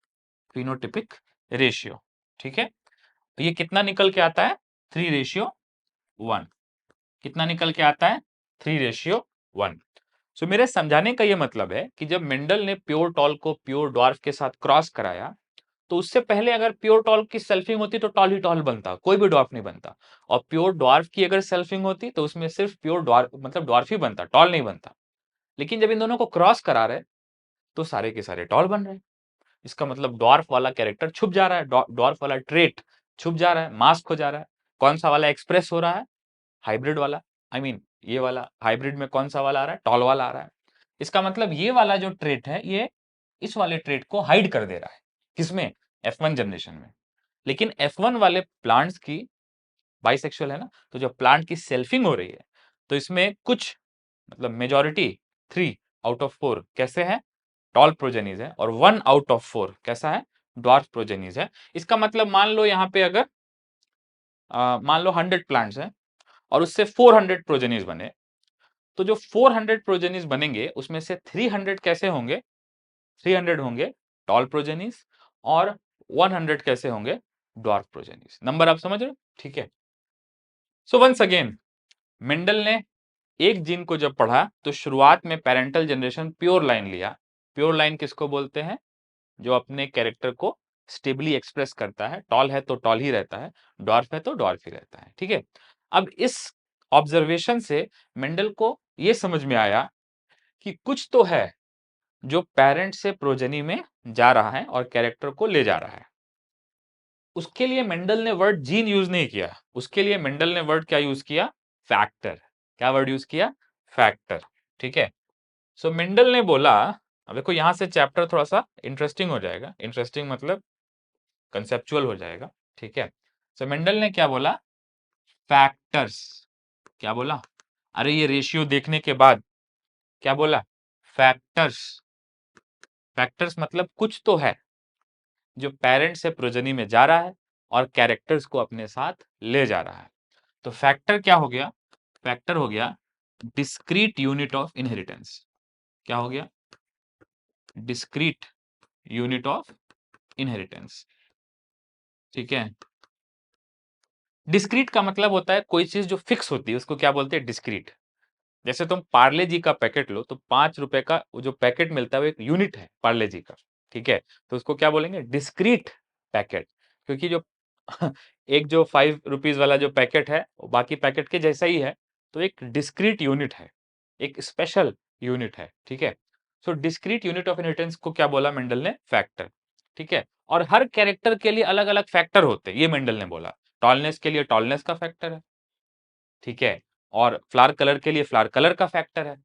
फिनोटिपिक रेशियो, ठीक है। तो ये कितना निकल के आता है? 3:1। कितना निकल के आता है? 3:1। सो मेरे समझाने का ये मतलब है कि जब मेंडल ने प्योर टॉल को प्योर ड्वार्फ के साथ क्रॉस कराया, तो उससे पहले अगर प्योर टॉल की सेल्फिंग होती तो टॉल ही टॉल बनता, कोई भी ड्वार्फ नहीं बनता। और प्योर ड्वार्फ की अगर सेल्फिंग होती तो उसमें सिर्फ प्योर ड्वार्फ, मतलब ड्वार्फ ही बनता, टॉल नहीं बनता। लेकिन जब इन दोनों को क्रॉस करा रहे तो सारे के सारे टॉल बन रहे हैं। इसका मतलब ड्वार्फ वाला कैरेक्टर छुप जा रहा है, ड्वार्फ वाला ट्रेट छुप जा रहा है, मास्क हो जा रहा है। कौन सा वाला एक्सप्रेस हो रहा है? हाइब्रिड वाला। आई मीन ये वाला हाइब्रिड में कौन सा वाला आ रहा है? टॉल वाला आ रहा है। इसका मतलब ये वाला जो ट्रेट है, ये इस वाले ट्रेट को हाइड कर दे रहा है। किसमें? F1 जनरेशन में। लेकिन F1 वाले प्लांट्स की बाइसेक्सुअल है ना, तो जब प्लांट की सेल्फिंग हो रही है तो इसमें कुछ, मतलब मेजॉरिटी 3/4 कैसे है? टॉल प्रोजेनीज है, और 1/4 कैसा है? ड्वार्फ प्रोजेनीज है। इसका मतलब मान लो यहाँ पे अगर मान लो 100 प्लांट्स हैं और उससे 400 प्रोजेनीज बने, तो जो 400 प्रोजेनीज बनेंगे उसमें से 300 कैसे होंगे? 300 होंगे टॉल प्रोजेनीज और 100 कैसे होंगे? Dwarf progenies. नंबर आप समझ रहे हो? ठीक है। सो वंस अगेन, मेंडल ने एक जीन को जब पढ़ा तो शुरुआत में पेरेंटल जनरेशन प्योर लाइन लिया। प्योर लाइन किसको बोलते हैं? जो अपने कैरेक्टर को स्टेबली एक्सप्रेस करता है। टॉल है तो टॉल ही रहता है, ड्वार्फ है तो ड्वार्फ ही रहता है, ठीक है। अब इस ऑब्जर्वेशन से मेंडल को यह समझ में आया कि कुछ तो है जो पेरेंट से प्रोजेनी में जा रहा है और कैरेक्टर को ले जा रहा है। उसके लिए मेंडल ने वर्ड जीन यूज नहीं किया, उसके लिए मेंडल ने वर्ड क्या यूज किया? फैक्टर। क्या वर्ड यूज किया? फैक्टर, ठीक है। सो मेंडल ने बोला, अब देखो यहां से चैप्टर थोड़ा सा इंटरेस्टिंग हो जाएगा। इंटरेस्टिंग मतलब कंसेप्चुअल हो जाएगा, ठीक है। सो मेंडल ने क्या बोला? फैक्टर्स। क्या बोला? अरे ये रेशियो देखने के बाद क्या बोला? फैक्टर्स। फैक्टर्स मतलब कुछ तो है जो पेरेंट से प्रोजेनी में जा रहा है और कैरेक्टर्स को अपने साथ ले जा रहा है। तो फैक्टर क्या हो गया? फैक्टर हो गया डिस्क्रीट यूनिट ऑफ इनहेरिटेंस। क्या हो गया? डिस्क्रीट यूनिट ऑफ इनहेरिटेंस, ठीक है। डिस्क्रीट का मतलब होता है कोई चीज जो फिक्स होती है उसको क्या बोलते हैं? डिस्क्रीट। जैसे तुम पार्ले जी का पैकेट लो तो 5 रुपए का वो जो पैकेट मिलता है वो एक यूनिट है पार्ले जी का, ठीक है। तो उसको क्या बोलेंगे? Discrete packet. क्योंकि जो एक जो 5 रुपीज वाला जो पैकेट है वो बाकी पैकेट के जैसा ही है, तो एक डिस्क्रीट यूनिट है, एक स्पेशल यूनिट है, ठीक है। सो डिस्क्रीट यूनिट ऑफ इनहेरिटेंस को क्या बोला मेंडल ने? फैक्टर, ठीक है। और हर कैरेक्टर के लिए अलग अलग फैक्टर होते हैं, ये मेंडल ने बोला। टॉलनेस के लिए टॉलनेस का फैक्टर है, ठीक है, और फ्लावर कलर के लिए फ्लावर कलर का फैक्टर है,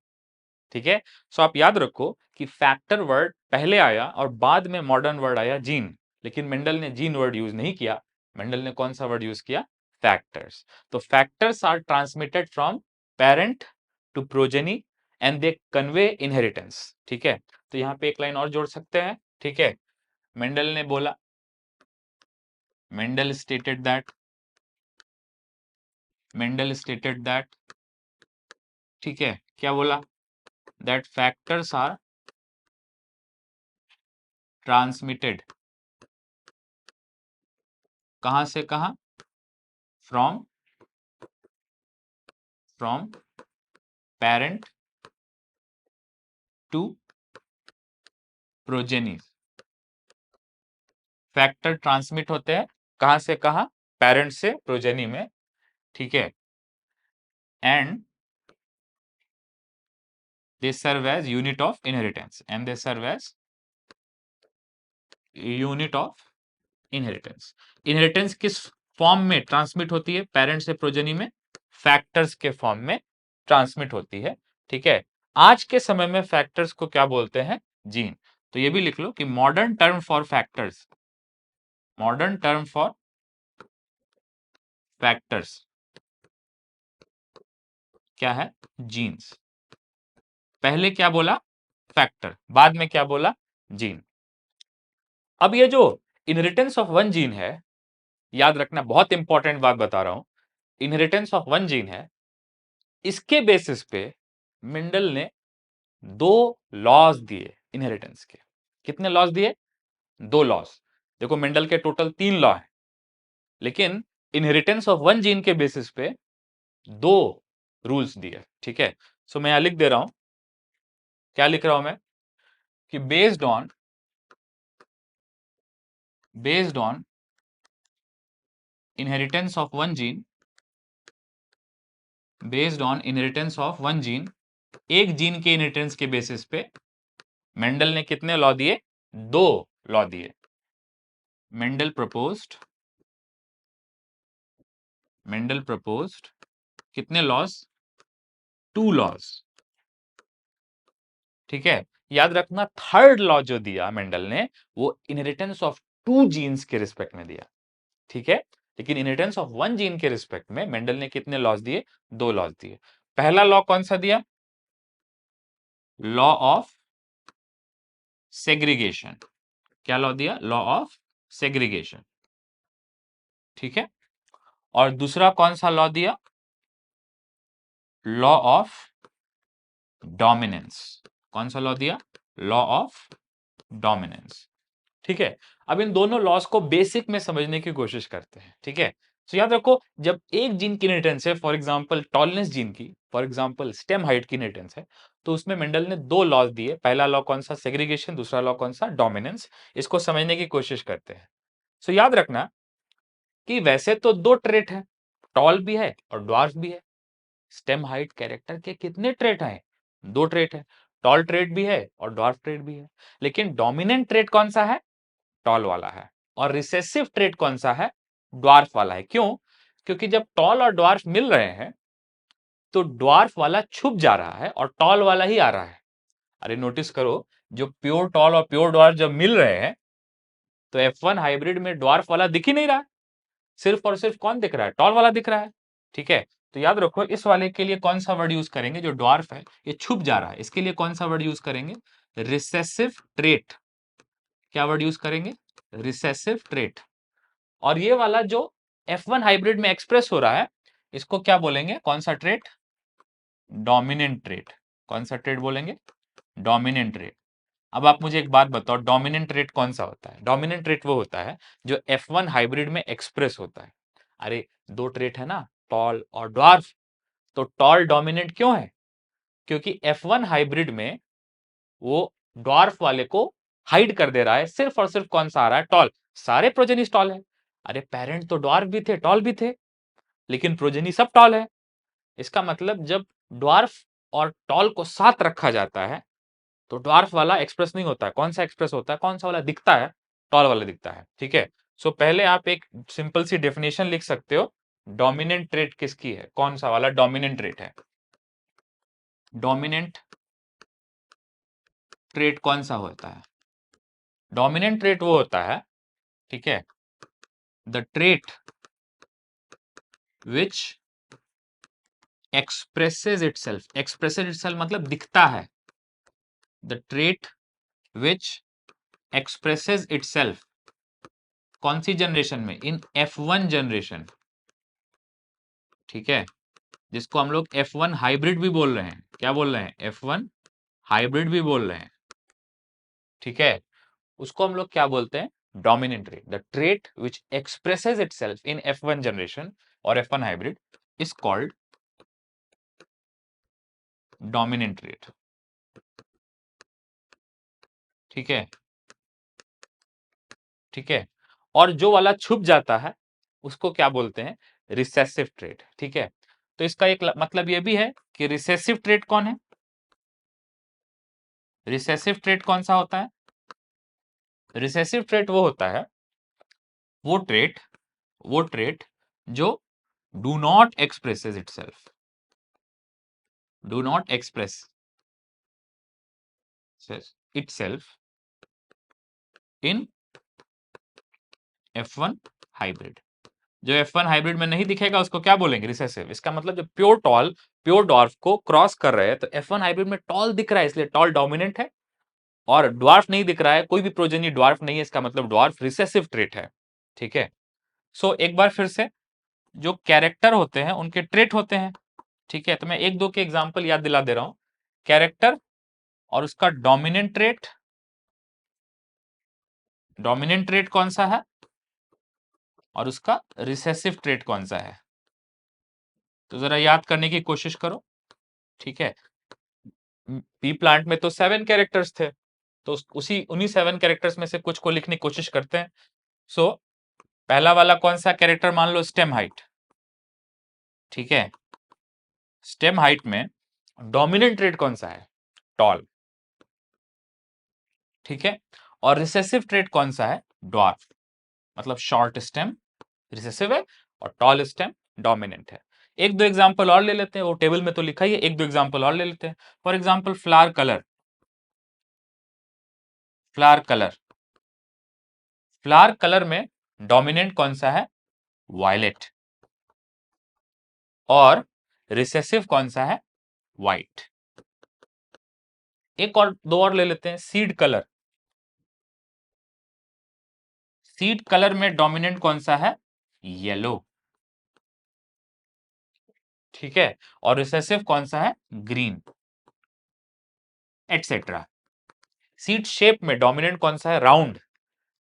ठीक है। सो आप याद रखो कि फैक्टर वर्ड पहले आया और बाद में मॉडर्न वर्ड आया जीन, लेकिन मेंडल ने जीन वर्ड यूज नहीं किया। मेंडल ने कौन सा वर्ड यूज किया? फैक्टर्स। तो factors are transmitted from parent to progeny and they convey inheritance, ठीक है। तो यहां पे एक लाइन और जोड़ सकते हैं, ठीक है। मेंडल ने बोला, Mendel stated that, Mendel stated that, ठीक है, क्या बोला? दैट फैक्टर्स आर ट्रांसमिटेड कहां से कहां? From parent to progeny. Factor transmit होते हैं कहां से कहां? पेरेंट से प्रोजेनी में, ठीक है। And they serve as unit of inheritance, and they serve as unit of inheritance. Inheritance किस फॉर्म में ट्रांसमिट होती है पेरेंट से प्रोजेनी में? फैक्टर्स के फॉर्म में ट्रांसमिट होती है, ठीक है। आज के समय में फैक्टर्स को क्या बोलते हैं? जीन। तो ये भी लिख लो कि modern term for factors, modern term for factors क्या है? जीन्स। पहले क्या बोला? फैक्टर, बाद में क्या बोला? जीन। अब ये जो इनहेरिटेंस ऑफ वन जीन है, याद रखना, बहुत इंपॉर्टेंट बात बता रहा हूं, इनहेरिटेंस ऑफ वन जीन है, इसके बेसिस पे मेंडल ने दो लॉज दिए इनहेरिटेंस के। कितने लॉज दिए? दो लॉज। देखो मेंडल के टोटल 3 लॉ है, लेकिन इनहेरिटेंस ऑफ वन जीन के बेसिस पे दो रूल्स दिए, ठीक है। सो मैं यहां लिख दे रहा हूं, क्या लिख रहा हूं मैं? कि based on inheritance of one gene, based on inheritance of one gene, एक जीन के इनहेरिटेंस के बेसिस पे मेंडल ने कितने लॉ दिए? दो लॉ दिए। मेंडल प्रपोज्ड कितने लॉज? 2 लॉज, ठीक है। याद रखना, थर्ड लॉ जो दिया मेंडल ने वो इनहेरिटेंस ऑफ 2 जीन्स के रिस्पेक्ट में दिया, ठीक है। लेकिन इनहेरिटेंस ऑफ वन जीन के रिस्पेक्ट में मेंडल ने कितने लॉज दिए? 2 लॉज दिए। पहला लॉ कौन सा दिया? Law of segregation. क्या लॉ दिया? लॉ ऑफ सेग्रीगेशन, ठीक है। और दूसरा कौन सा लॉ दिया? Law of dominance. कौन सा लॉ दिया? लॉ ऑफ डोमिनेंस, ठीक है। अब इन दोनों लॉस को बेसिक में समझने की कोशिश करते हैं, ठीक है। तो याद रखो, जब एक जीन की इनहेरिटेंस है, फॉर एग्जांपल टॉलनेस जीन की, फॉर एग्जांपल स्टेम हाइट की इनहेरिटेंस है, तो उसमें मेंडल ने दो लॉज दिए। पहला लॉ कौन सा? सेग्रीगेशन। दूसरा लॉ कौन सा? डोमिनेंस। इसको समझने की कोशिश करते हैं। सो याद रखना कि वैसे तो दो ट्रेट है, टॉल भी है और ड्वार्फ भी है। स्टेम हाइट कैरेक्टर के कितने ट्रेट हैं? दो ट्रेट है, टॉल ट्रेट भी है और ड्वार्फ ट्रेट भी है। लेकिन डोमिनेंट ट्रेट कौन सा है? टॉल वाला है। और रिसेसिव ट्रेट कौन सा है? ड्वार्फ वाला है। क्यों? क्योंकि जब टॉल और ड्वार्फ मिल रहे हैं तो ड्वार्फ वाला छुप जा रहा है और टॉल वाला ही आ रहा है। अरे नोटिस करो, जो प्योर टॉल और प्योर ड्वार्फ जब मिल रहे हैं तो F1 हाइब्रिड में ड्वार्फ वाला दिख ही नहीं रहा है, सिर्फ और सिर्फ कौन दिख रहा है? टॉल वाला दिख रहा है, ठीक है। तो याद रखो, इस वाले के लिए कौन सा वर्ड यूज करेंगे? जो ड्वार्फ है, ये छुप जा रहा है, इसके लिए कौन सा वर्ड यूज करेंगे? Recessive trait. क्या वर्ड यूज करेंगे? Recessive trait. और ये वाला जो F1 हाइब्रिड में एक्सप्रेस हो रहा है, इसको क्या बोलेंगे? कौन सा ट्रेट? Dominant trait. कौन सा ट्रेट बोलेंगे? Dominant trait. अब आप मुझे एक बात बताओ, डोमिनेंट ट्रेट कौन सा होता है? डोमिनेंट ट्रेट वो होता है जो F1 हाइब्रिड में एक्सप्रेस होता है। अरे दो ट्रेट है ना, टॉल और ड्वार्फ, तो टॉल डोमिनेंट क्यों है? क्योंकि F1 हाइब्रिड में वो ड्वार्फ वाले को हाइड कर दे रहा है, सिर्फ और सिर्फ कौन सा आ रहा है? टॉल। सारे प्रोजेनिस टॉल है। अरे पेरेंट तो ड्वार्फ भी थे, टॉल भी थे, लेकिन प्रोजेनी सब टॉल है। इसका मतलब जब ड्वार्फ और टॉल को साथ रखा जाता है तो ड्वार्फ वाला एक्सप्रेस नहीं होता है। कौन सा एक्सप्रेस होता है, कौन सा वाला दिखता है, टॉल वाला दिखता है। ठीक है, सो पहले आप एक सिंपल सी डेफिनेशन लिख सकते हो, डोमिनेंट ट्रेट किसकी है, कौन सा वाला डोमिनेंट ट्रेट है। डोमिनेंट ट्रेट कौन सा होता है, डोमिनेंट ट्रेट वो होता है, ठीक है, the trait which expresses itself, expresses itself मतलब दिखता है, the trait which expresses itself कौन सी जनरेशन में, इन F1 जनरेशन, ठीक है, जिसको हम लोग F1 हाइब्रिड भी बोल रहे हैं। क्या बोल रहे हैं, F1 हाइब्रिड भी बोल रहे हैं, ठीक है, उसको हम लोग क्या बोलते हैं, dominant trait. The trait which expresses itself in F1 generation और F1 hybrid is called dominant trait. ठीक है, ठीक है, और जो वाला छुप जाता है उसको क्या बोलते हैं, रिसेसिव ट्रेट। ठीक है, तो इसका एक मतलब ये भी है कि रिसेसिव ट्रेट कौन है, रिसेसिव ट्रेट कौन सा होता है, रिसेसिव ट्रेट वो होता है, वो ट्रेट जो do not expresses itself, do not express itself in F1 hybrid. जो F1 हाइब्रिड में नहीं दिखेगा उसको क्या बोलेंगे, रिसेसिव। इसका मतलब जो प्योर टॉल, प्योर डॉर्फ को क्रॉस कर रहे हैं, तो F1 हाइब्रिड में टॉल दिख रहा है इसलिए टॉल डोमिनेंट है, और ड्वार्फ नहीं दिख रहा है, कोई भी प्रोजेनी ड्वार्फ नहीं है, इसका मतलब ड्वार्फ रिसेसिव ट्रेट है। ठीक है, सो एक बार फिर से, जो कैरेक्टर होते हैं उनके ट्रेट होते हैं। ठीक है, तो मैं एक दो के एग्जांपल याद दिला दे रहा हूं, कैरेक्टर और उसका डोमिनेंट ट्रेट, डोमिनेंट ट्रेट कौन सा है और उसका रिसेसिव ट्रेट कौन सा है, तो जरा याद करने की कोशिश करो। ठीक है, पी प्लांट में तो 7 कैरेक्टर्स थे, तो उसी उन्हीं 7 कैरेक्टर्स में से कुछ को लिखने की कोशिश करते हैं। सो पहला वाला कौन सा कैरेक्टर, मान लो स्टेम हाइट। ठीक है, स्टेम हाइट में डोमिनेंट ट्रेट कौन सा है, टॉल। ठीक है, और रिसेसिव ट्रेट कौन सा है, ड्वार्फ, मतलब शॉर्ट स्टेम रिसेसिव है और टॉल स्टेम डोमिनेंट है। एक दो एग्जांपल और ले लेते हैं, वो टेबल में तो लिखा ही है, एक दो एग्जांपल और ले लेते हैं। For example flower colour, flower colour, flower colour में डोमिनेंट कौन सा है, वायलेट, और रिसेसिव कौन सा है, व्हाइट। एक और दो और ले लेते हैं, सीड कलर, सीड कलर में डोमिनेंट कौन सा है, येलो। ठीक है, और रिसेसिव कौन सा है, ग्रीन, एटसेट्रा। सीड शेप में डोमिनेंट कौन सा है, राउंड,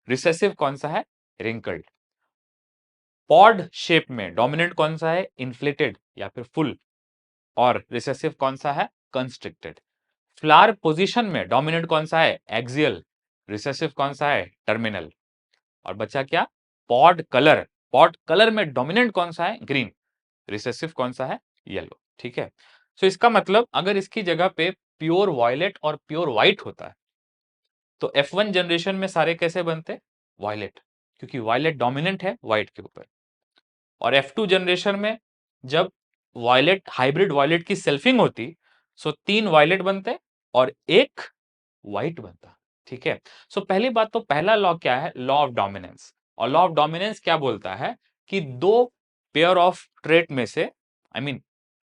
रिसेसिव कौन सा है, रिंकल्ड। पॉड शेप में डोमिनेंट कौन सा है, इन्फ्लेटेड या फिर फुल, और रिसेसिव कौन सा है, कंस्ट्रिक्टेड। फ्लावर पोजीशन में डोमिनेंट कौन सा है, एक्सियल, रिसेसिव कौन सा है, टर्मिनल। और बचा क्या, पॉड कलर, पॉड कलर में डोमिनेंट कौन सा है, ग्रीन, रिसेसिव कौन सा है, येलो। ठीक है, सो इसका मतलब अगर इसकी जगह पे प्योर वॉयलेट और प्योर व्हाइट होता है तो F1 जनरेशन में सारे कैसे बनते, वॉयलेट, क्योंकि वॉयलेट डोमिनेंट है व्हाइट के ऊपर। और F2 जनरेशन में जब वॉयलेट, हाइब्रिड वॉयलेट की सेल्फिंग होती, सो 3 वॉयलेट बनते और एक व्हाइट बनता। ठीक है, सो पहली बात तो पहला लॉ क्या है, लॉ ऑफ डोमिनेंस। और लॉ ऑफ डोमिनेंस क्या बोलता है कि दो पेयर ऑफ ट्रेट में से, I mean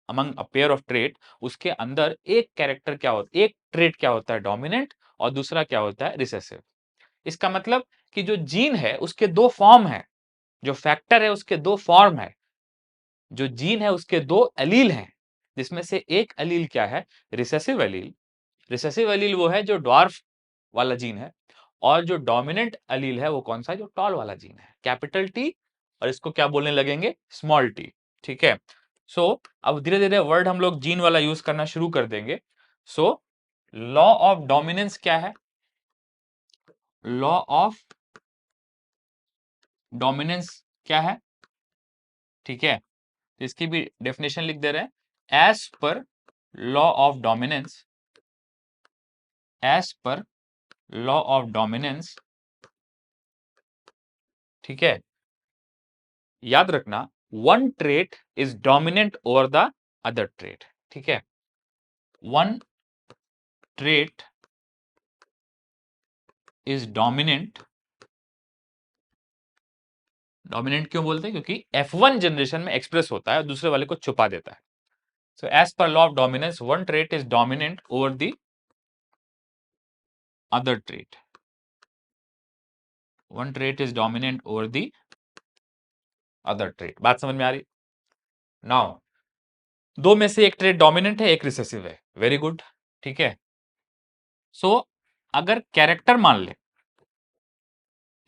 among a pair of trait, उसके अंदर एक कैरेक्टर क्या होता है, एक ट्रेट क्या होता है, डोमिनेंट, और दूसरा क्या होता है, रिसेसिव। इसका मतलब कि जो जीन है उसके दो फॉर्म है, जो फैक्टर है उसके दो फॉर्म है, जो जीन है उसके दो एलील हैं, जिसमें से एक एलील क्या है, रिसेसिव एलील। रिसेसिव एलील वो है जो ड्वार्फ वाला जीन है, और जो डोमिनेंट एलील है वो कौन सा है, जो टॉल वाला जीन है, कैपिटल टी, और इसको क्या बोलने लगेंगे, स्मॉल टी। ठीक है, सो अब धीरे धीरे वर्ड हम लोग जीन वाला यूज करना शुरू कर देंगे। सो लॉ ऑफ डोमिनेंस क्या है, लॉ ऑफ डोमिनेंस क्या है, ठीक है। तो इसकी भी डेफिनेशन लिख दे रहे हैं, as per law of dominance, as per law of dominance, ठीक है। याद रखना, one trait is dominant over the other trait, ठीक है। One trait is dominant, dominant क्यों बोलते हैं, क्योंकि F1 जनरेशन में एक्सप्रेस होता है और दूसरे वाले को छुपा देता है। So as per law of dominance, one trait is dominant over the other trait, one trait is dominant over the other trait. बात समझ में आ रही? नाउ दो में से एक ट्रेट डोमिनेंट है, एक रिसेसिव है, वेरी गुड, ठीक है। सो अगर कैरेक्टर मान ले,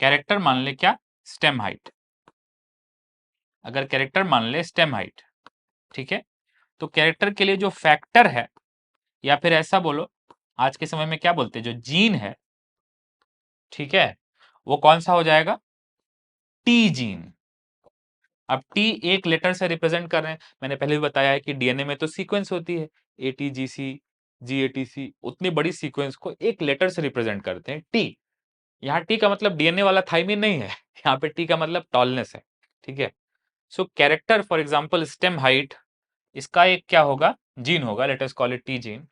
कैरेक्टर मान ले क्या, स्टेम हाइट, अगर कैरेक्टर मान ले स्टेम हाइट, ठीक है, तो कैरेक्टर के लिए जो फैक्टर है, या फिर ऐसा बोलो, आज के समय में क्या बोलते हैं, जो जीन है, ठीक है, वो कौन सा हो जाएगा, टी जीन। अब टी एक लेटर से रिप्रेजेंट कर रहे हैं, मैंने पहले भी बताया है कि डीएनए में तो सीक्वेंस होती है, एटीजीसी, जीएटीसी, उतनी बड़ी सीक्वेंस को एक लेटर से रिप्रेजेंट करते हैं, टी। यहाँ टी का मतलब डीएनए वाला थाइमिन नहीं है, यहाँ पे टी का मतलब टॉलनेस है, ठीक है। So character for example stem height, इसका एक क्या होगा, जीन होगा, let us call it T gene.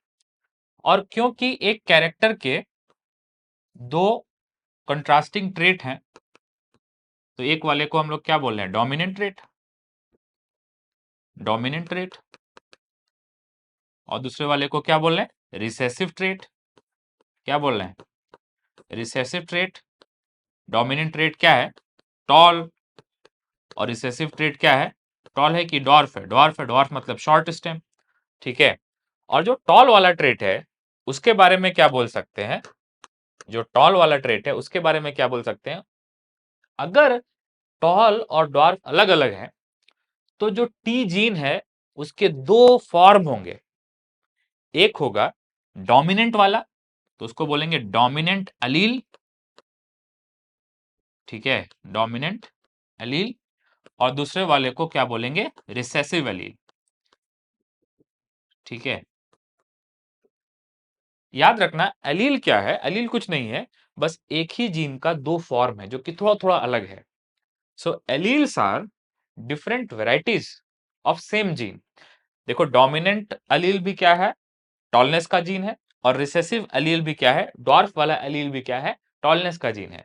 और क्योंकि एक कैरेक्टर के दो कंट्रास्टिंग ट्रेट हैं, तो एक वाले को हम लोग क्या बोल रहे हैं, डोमिनेंट ट्रेट, डोमिनेंट ट्रेट, और दूसरे वाले को क्या बोल रहे हैं, रिसेसिव ट्रेट। क्या बोल रहे हैं, रिसेसिव ट्रेट। डोमिनेंट ट्रेट क्या है, टॉल, और रिसेसिव ट्रेट क्या है, टॉल है कि डॉर्फ है, डॉर्फ है, डॉर्फ मतलब शॉर्ट स्टेम, ठीक है। और जो टॉल वाला ट्रेट है उसके बारे में क्या बोल सकते हैं, जो टॉल वाला ट्रेट है उसके बारे में क्या बोल सकते हैं, अगर टॉल और डॉर्फ अलग अलग हैं तो जो टी जीन है उसके दो फॉर्म होंगे, एक होगा डोमिनेंट वाला, तो उसको बोलेंगे डोमिनेंट अलील, ठीक है, डोमिनेंट अलील, और दूसरे वाले को क्या बोलेंगे, रिसेसिव अलील, ठीक है। याद रखना अलील क्या है, अलील कुछ नहीं है, बस एक ही जीन का दो फॉर्म है जो कि थोड़ा थोड़ा अलग है। So alleles are different varieties of same gene. देखो डोमिनेंट अलील भी क्या है, टॉलनेस का जीन है, और रिसेसिव अलील भी क्या है, ड्वार्फ वाला अलील भी क्या है, टॉलनेस का जीन है।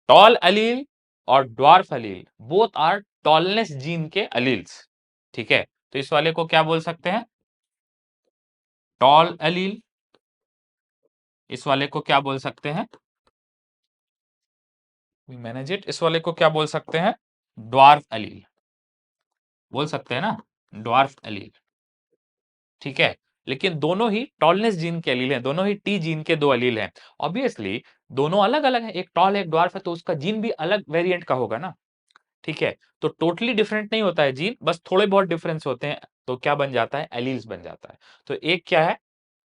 टॉल अलील और dwarf allele both are tallness gene के अलील्स, ठीक है। तो इस वाले को क्या बोल सकते हैं, टॉल अलील, इस वाले को क्या बोल सकते हैं, मैनेज इट, इस वाले को क्या बोल सकते हैं, ड्वार्फ अलील, बोल सकते हैं ना, ड्वार्फ अलील, ठीक है। लेकिन दोनों ही टॉलनेस जीन के अलील हैं, दोनों ही टी जीन के दो अलील हैं। ऑब्वियसली दोनों अलग अलग हैं, एक टॉल है एक ड्वार्फ है, तो उसका जीन भी अलग वेरिएंट का होगा ना, ठीक है। तो टोटली डिफरेंट नहीं होता है जीन, बस थोड़े बहुत डिफरेंस होते हैं, तो क्या बन जाता है, एलील्स बन जाता है। तो एक क्या है,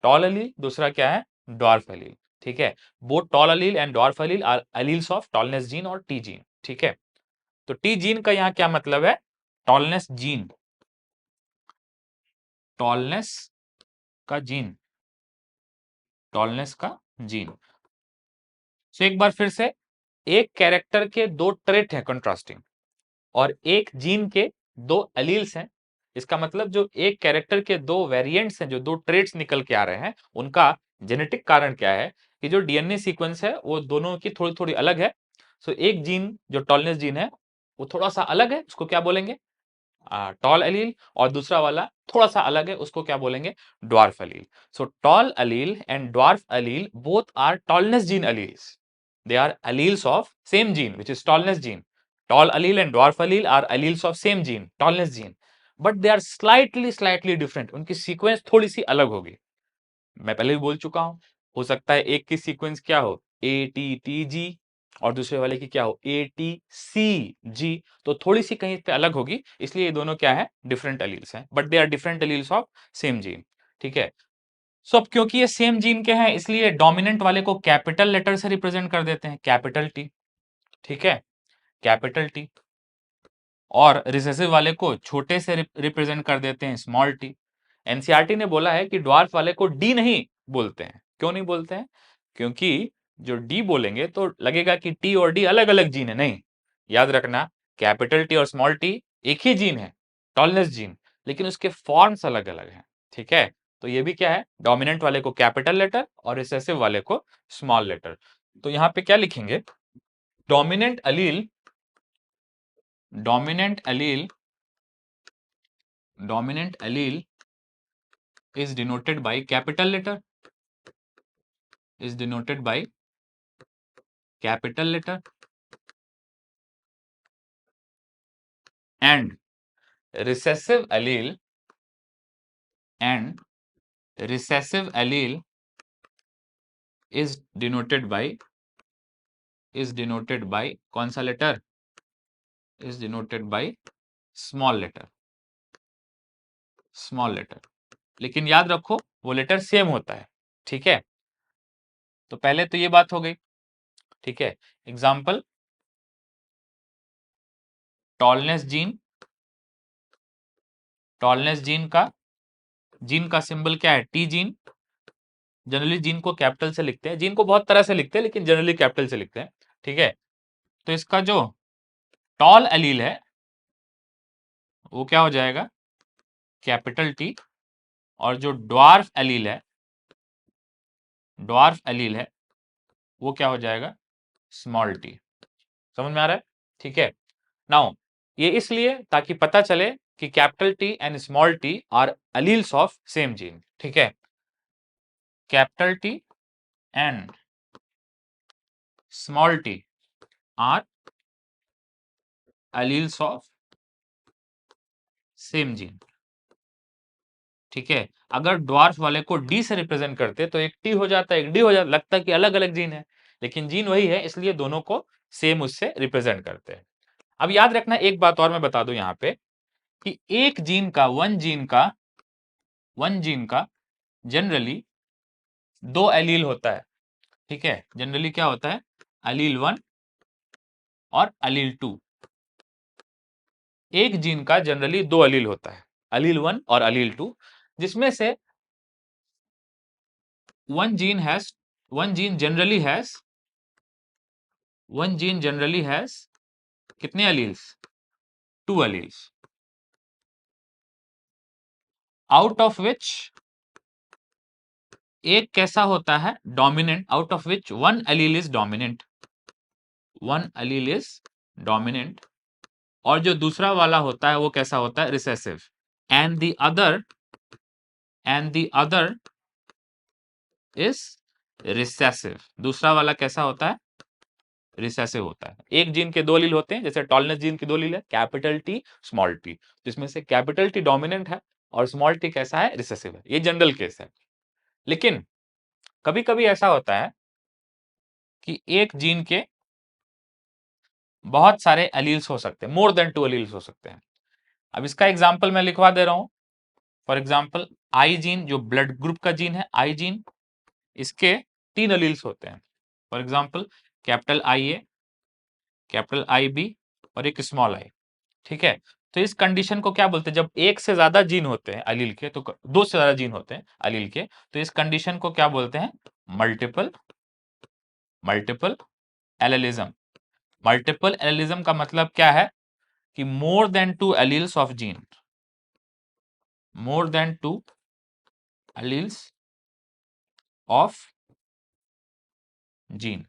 टॉल अलील, दूसरा क्या है, ड्वार्फ अलील, ठीक है। Both tall allele and dwarf allele are alleles of tallness gene और टी जीन, ठीक है। तो टी जीन का यहां क्या मतलब है, टॉलनेस जीन, टॉलनेस का जीन, टॉलनेस का जीन। सो एक बार फिर से, एक कैरेक्टर के दो ट्रेट हैं कंट्रास्टिंग, और एक जीन के दो अलील्स हैं। इसका मतलब जो एक कैरेक्टर के दो वेरिएंट्स हैं, जो दो ट्रेट्स निकल के आ रहे हैं, उनका जेनेटिक कारण क्या है, कि जो डीएनए सीक्वेंस है वो दोनों की थोड़ी थोड़ी अलग है। सो एक जीन जो टॉलनेस जीन है वो थोड़ा सा अलग है, उसको क्या बोलेंगे, टॉल अलील, और दूसरा वाला थोड़ा सा अलग है, उसको क्या बोलेंगे, dwarf allele. So tall allele and dwarf allele both are tallness gene alleles, they are alleles of same gene which is tallness gene. Tall allele and dwarf allele are alleles of same gene, tallness gene, but they are slightly different. उनकी sequence थोड़ी सी अलग होगी। मैं पहले भी बोल चुका हूं, हो सकता है एक की सीक्वेंस क्या हो, ATTG, और दूसरे वाले की क्या हो, ATCG, तो थोड़ी सी कहीं पे अलग होगी, इसलिए ये दोनों क्या है, डिफरेंट अलील्स हैं, but they are different alleles of same gene, ठीक है। सो अब क्योंकि ये सेम जीन के हैं, इसलिए डोमिनेंट वाले को कैपिटल लेटर से रिप्रेजेंट कर देते हैं, कैपिटल टी, ठीक है, कैपिटल टी। और रिसेसिव वाले को छोटे से रिप्रेजेंट कर देते हैं स्मॉल टी। एनसीईआरटी ने बोला है कि ड्वार्फ वाले को डी नहीं बोलते हैं। क्यों नहीं बोलते हैं? क्योंकि जो डी बोलेंगे तो लगेगा कि टी और डी अलग अलग जीन है। नहीं, याद रखना, कैपिटल टी और स्मॉल टी एक ही जीन है, टॉलनेस जीन, लेकिन उसके फॉर्म्स अलग अलग हैं। ठीक है, तो ये भी क्या है, डोमिनेंट वाले को कैपिटल लेटर और रिसेसिव वाले को स्मॉल लेटर। तो यहां पे क्या लिखेंगे, dominant Aleel, dominant Aleel, dominant Aleel is denoted by capital letter, is denoted by capital letter, and recessive allele, and recessive allele is denoted by, is denoted by कौन सा letter, is denoted by small letter, small letter। लेकिन याद रखो वो letter same होता है। ठीक है, तो पहले तो ये बात हो गई। ठीक है, example, tallness gene, tallness gene का सिंबल क्या है, टी जीन। जनरली जीन को कैपिटल से लिखते हैं, जीन को बहुत तरह से लिखते हैं लेकिन जनरली कैपिटल से लिखते हैं। ठीक है, तो इसका जो टॉल एलील है वो क्या हो जाएगा, कैपिटल टी, और जो ड्वार्फ एलील है, ड्वार्फ एलील है वो क्या हो जाएगा, स्मॉल टी। समझ में आ रहा है? ठीक है, नाउ ये इसलिए ताकि पता चले कि capital T and small T R alleles of same gene. ठीक है, capital T and small T R alleles of same gene. ठीक है, अगर ड्वार्फ वाले को डी से रिप्रेजेंट करते तो एक टी हो जाता, एक डी हो जाता, लगता कि अलग अलग जीन है, लेकिन जीन वही है, इसलिए दोनों को सेम उससे रिप्रेजेंट करते हैं। अब याद रखना एक बात और मैं बता दूं यहाँ पे, कि एक जीन का, वन जीन का जनरली दो एलील होता है। ठीक है, जनरली क्या होता है, एलील 1 और एलील 2। एक जीन का जनरली दो एलील होता है, एलील 1 और एलील 2, जिसमें से one gene has, one gene generally has, one gene generally has कितने alleles, 2 alleles, out of which एक कैसा होता है, dominant, out of which one allele is dominant, one allele is dominant, और जो दूसरा वाला होता है वो कैसा होता है, recessive, and the other, and the other is recessive. दूसरा वाला कैसा होता है, रिसेसिव होता है। एक जीन के दो एलील होते हैं, जैसे टॉलनेस जीन की दो एलील है, कैपिटल टी स्मॉल टी, जिसमें से कैपिटल टी डोमिनेंट है और स्मॉल टी कैसा है, रिसेसिव है। ये जनरल केस है। लेकिन कभी कभी ऐसा होता है कि एक जीन के बहुत सारे एलील्स हो सकते हैं, मोर देन 2 एलील्स हो सकते हैं। अब इसका एग्जाम्पल मैं लिखवा दे रहा हूं। फॉर एग्जाम्पल, आई जीन जो ब्लड ग्रुप का जीन है, आई जीन, इसके 3 एलील्स होते हैं। For example, capital I A, capital I B और एक स्मॉल आई। ठीक है, तो इस कंडीशन को क्या बोलते हैं, जब एक से ज्यादा जीन होते हैं अलील के, तो दो से ज्यादा जीन होते हैं अलील के, तो इस कंडीशन को क्या बोलते हैं, multiple, multiple allelism. Multiple allelism का मतलब क्या है, कि more than 2 alleles of gene, more than 2 alleles of gene,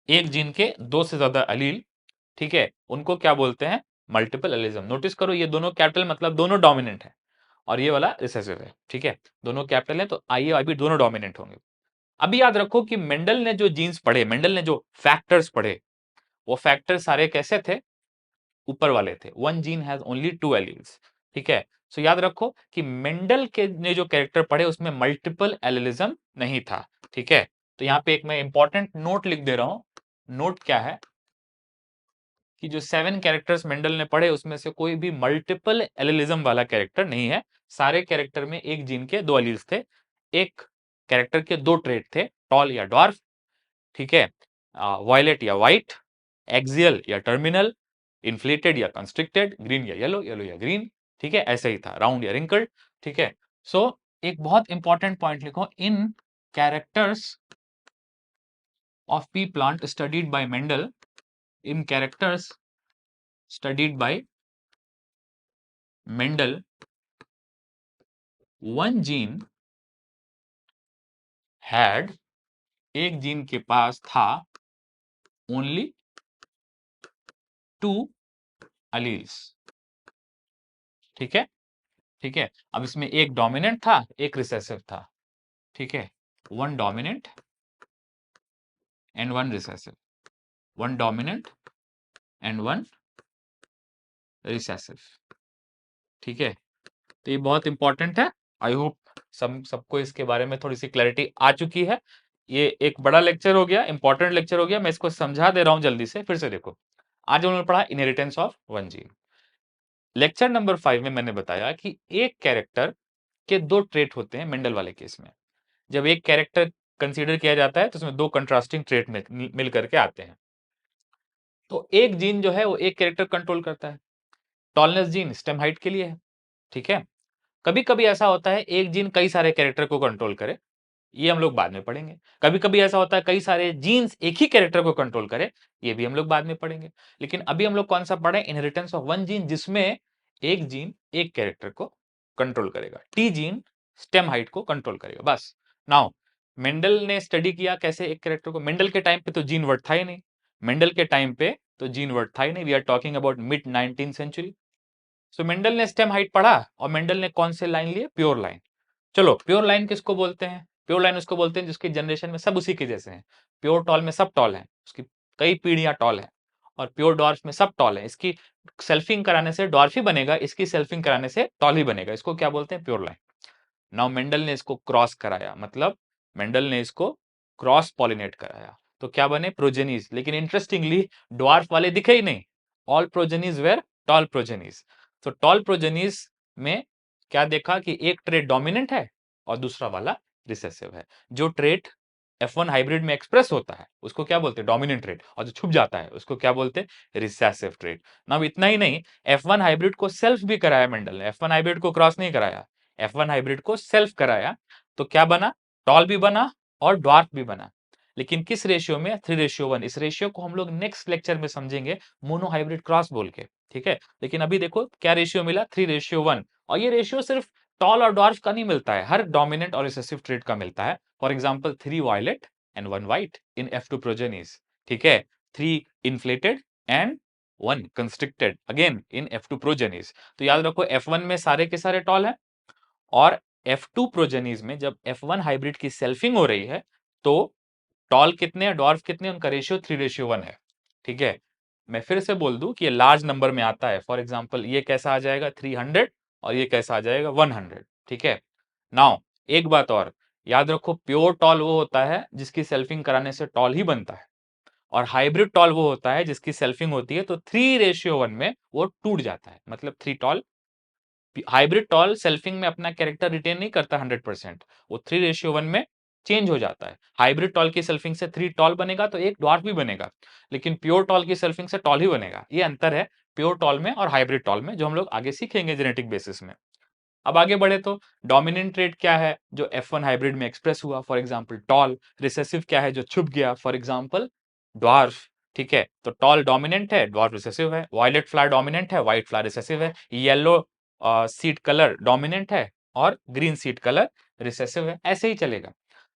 एक जीन के दो से ज्यादा एलील, ठीक है, उनको क्या बोलते हैं, मल्टीपल एलिज्म। नोटिस करो ये दोनों कैपिटल मतलब दोनों डोमिनेंट है, और ये वाला रिसेसिव है। ठीक है, दोनों कैपिटल है, तो आई और बी दोनों डोमिनेंट होंगे। अभी याद रखो कि मेंडल ने जो जीन्स पढ़े, मेंडल ने जो फैक्टर्स पढ़े, वो फैक्टर सारे कैसे थे, ऊपर वाले थे। One gene has only 2 alleles. ठीक है, सो याद रखो कि मेंडल के ने जो कैरेक्टर पढ़े उसमें मल्टीपल एलिलिज्म नहीं था। ठीक है, तो यहाँ पे एक मैं इंपॉर्टेंट नोट लिख दे रहा हूं। नोट क्या है, कि जो 7 कैरेक्टर्स मेंडल ने पढ़े उसमें से कोई भी मल्टीपल एलिलिज्म वाला कैरेक्टर नहीं है। सारे कैरेक्टर में एक जीन के दो एलील्स थे, एक कैरेक्टर के दो ट्रेट थे, टॉल या डॉर्फ, ठीक है, वायलेट या वाइट, एक्सियल या टर्मिनल, इन्फ्लेटेड या कंस्ट्रिक्टेड, ग्रीन या येलो, येलो या ग्रीन, ठीक है, ऐसे ही था, राउंड या रिंकल्ड, ठीक है। सो एक बहुत इंपॉर्टेंट पॉइंट लिखो, इन characters of pea plant studied by Mendel, in characters studied by Mendel, one gene had, एक जीन के पास था only two alleles, ठीक है, ठीक है। अब इसमें एक डोमिनेंट था, एक रिसेसिव था, ठीक है, one dominant and one recessive, one dominant and one recessive, ठीक है। तो ये बहुत इंपॉर्टेंट है। आई होप सबको इसके बारे में थोड़ी सी क्लैरिटी आ चुकी है। ये एक बड़ा लेक्चर हो गया, इंपॉर्टेंट लेक्चर हो गया, मैं इसको समझा दे रहा हूं जल्दी से। फिर से देखो, आज उन्होंने पढ़ा inheritance of one gene. Lecture number 5 में मैंने बताया कि एक कैरेक्टर के दो ट्रेट होते हैं मेंडल वाले केस में। जब एक कैरेक्टर कंसीडर किया जाता है तो उसमें दो कंट्रास्टिंग ट्रेट मिल करके आते हैं। तो एक जीन जो है वो एक कैरेक्टर कंट्रोल करता है। टॉलनेस जीन स्टेम हाइट के लिए है, ठीक है। कभी कभी ऐसा होता है एक जीन कई सारे कैरेक्टर को कंट्रोल करे, ये हम लोग बाद में पढ़ेंगे। कभी कभी ऐसा होता है कई सारे जीन्स एक ही कैरेक्टर को कंट्रोल करे, ये भी हम लोग बाद में पढ़ेंगे। लेकिन अभी हम लोग कौन सा पढ़े, इनहेरिटेंस ऑफ वन जीन, जिसमें एक जीन एक कैरेक्टर को कंट्रोल करेगा। टी जीन स्टेम हाइट को कंट्रोल करेगा, बस। नाउ मेंडल ने स्टडी किया कैसे एक कैरेक्टर को। मेंडल के टाइम पे तो जीन वर्ड था ही नहीं, मेंडल के टाइम पे तो जीन वर्ड था ही नहीं। We are talking about mid 19th century. So Mendel ने स्टेम हाइट पढ़ा और मेंडल ने कौन से लाइन लिए, प्योर लाइन। चलो, प्योर लाइन किसको बोलते हैं, प्योर लाइन उसको बोलते हैं जिसकी जनरेशन में सब उसी के जैसे हैं। प्योर टॉल में सब टॉल हैं, उसकी कई पीढ़ियां टॉल हैं। और प्योर डॉर्फ में सब टॉल है, इसकी सेल्फिंग कराने से डॉर्फ ही बनेगा, इसकी सेल्फिंग कराने से टॉल ही बनेगा। इसको क्या बोलते हैं, प्योर लाइन। नाउ मेंडल ने इसको क्रॉस कराया, मतलब मेंडल ने इसको क्रॉस पॉलिनेट कराया, तो क्या बने, प्रोजेनीज। लेकिन इंटरेस्टिंगली ड्वार्फ वाले दिखे ही नहीं, all progenies were tall progenies. तो टॉल प्रोजेनीज में क्या देखा कि एक ट्रेट डोमिनेंट है और दूसरा वाला रिसेसिव है। जो ट्रेट F1 हाइब्रिड में एक्सप्रेस होता है उसको क्या बोलते हैं, डोमिनेंट ट्रेट, और जो छुप जाता है उसको क्या बोलते हैं, रिसेसिव ट्रेट। नाउ इतना ही नहीं, F1 हाइब्रिड को सेल्फ भी कराया मेंडल ने, F1 हाइब्रिड को क्रॉस नहीं कराया, F1 हाइब्रिड को सेल्फ कराया। तो क्या बना, टॉल भी बना और ड्वार्फ भी बना। लेकिन किस रेशियो में, 3:1। इस रेशियो को हम लोग नेक्स्ट लेक्चर में समझेंगे, मोनो हाइब्रिड क्रॉस बोल के, ठीक है। लेकिन अभी देखो क्या रेशियो मिला, 3:1। और ये रेशियो सिर्फ टॉल और ड्वार्फ का नहीं मिलता है, हर डोमिनेंट और रिसेसिव ट्रेट का मिलता है। For example 3 violet and 1 white in F2 progenies, ठीक है। 3 inflated and 1 constricted again in F2 progenies. तो याद रखो F1 में सारे के सारे टॉल है, और F2 प्रोजेनीज में जब F1 हाइब्रिड की सेल्फिंग हो रही है तो टॉल कितने हैं, डॉर्फ कितने, उनका रेशियो 3:1 है, ठीक है। मैं फिर से बोल दूं कि ये लार्ज नंबर में आता है। फॉर एग्जांपल ये कैसा आ जाएगा, 300, और ये कैसा आ जाएगा, 100, ठीक है। नाउ एक बात और याद रखो, प्योर टॉल वो होता है जिसकी सेल्फिंग कराने से टॉल ही बनता है, और हाइब्रिड टॉल वो होता है जिसकी सेल्फिंग होती है तो 3:1 में वो टूट जाता है। मतलब 3 टॉल, हाइब्रिड टॉल सेल्फिंग में अपना कैरेक्टर रिटेन नहीं करता 100%, वो 3:1 में चेंज हो जाता है। हाइब्रिड टॉल की सेल्फिंग से 3 टॉल बनेगा तो एक डॉर्फ भी बनेगा, लेकिन प्योर टॉल की सेल्फिंग से टॉल ही बनेगा। ये अंतर है प्योर टॉल में और हाइब्रिड टॉल में, जो हम लोग आगे सीखेंगे जेनेटिक बेसिस में। अब आगे बढ़े तो डोमिनेंट ट्रेट क्या है जो F1 हाइब्रिड में एक्सप्रेस हुआ, फॉर एग्जांपल टॉल। रिसेसिव क्या है जो छुप गया, फॉर एग्जांपल ड्वार्फ, ठीक है। तो टॉल डोमिनेंट है, ड्वार्फ रिसेसिव है। वायलेट फ्लावर डोमिनेंट है, व्हाइट फ्लावर रिसेसिव है। येलो सीड कलर डोमिनेंट है और ग्रीन सीड कलर रिसेसिव है, ऐसे ही चलेगा।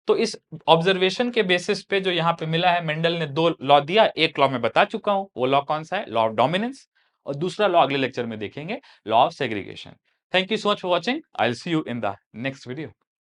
तो इस ऑब्जर्वेशन के बेसिस पे जो यहाँ पे मिला है, मेंडल ने 2 लॉ दिया। एक लॉ मैं बता चुका हूं, वो लॉ कौन सा है, लॉ ऑफ डोमिनेंस, और दूसरा लॉ अगले लेक्चर में देखेंगे, law of segregation. Thank you so much for watching. I'll see you in the next video.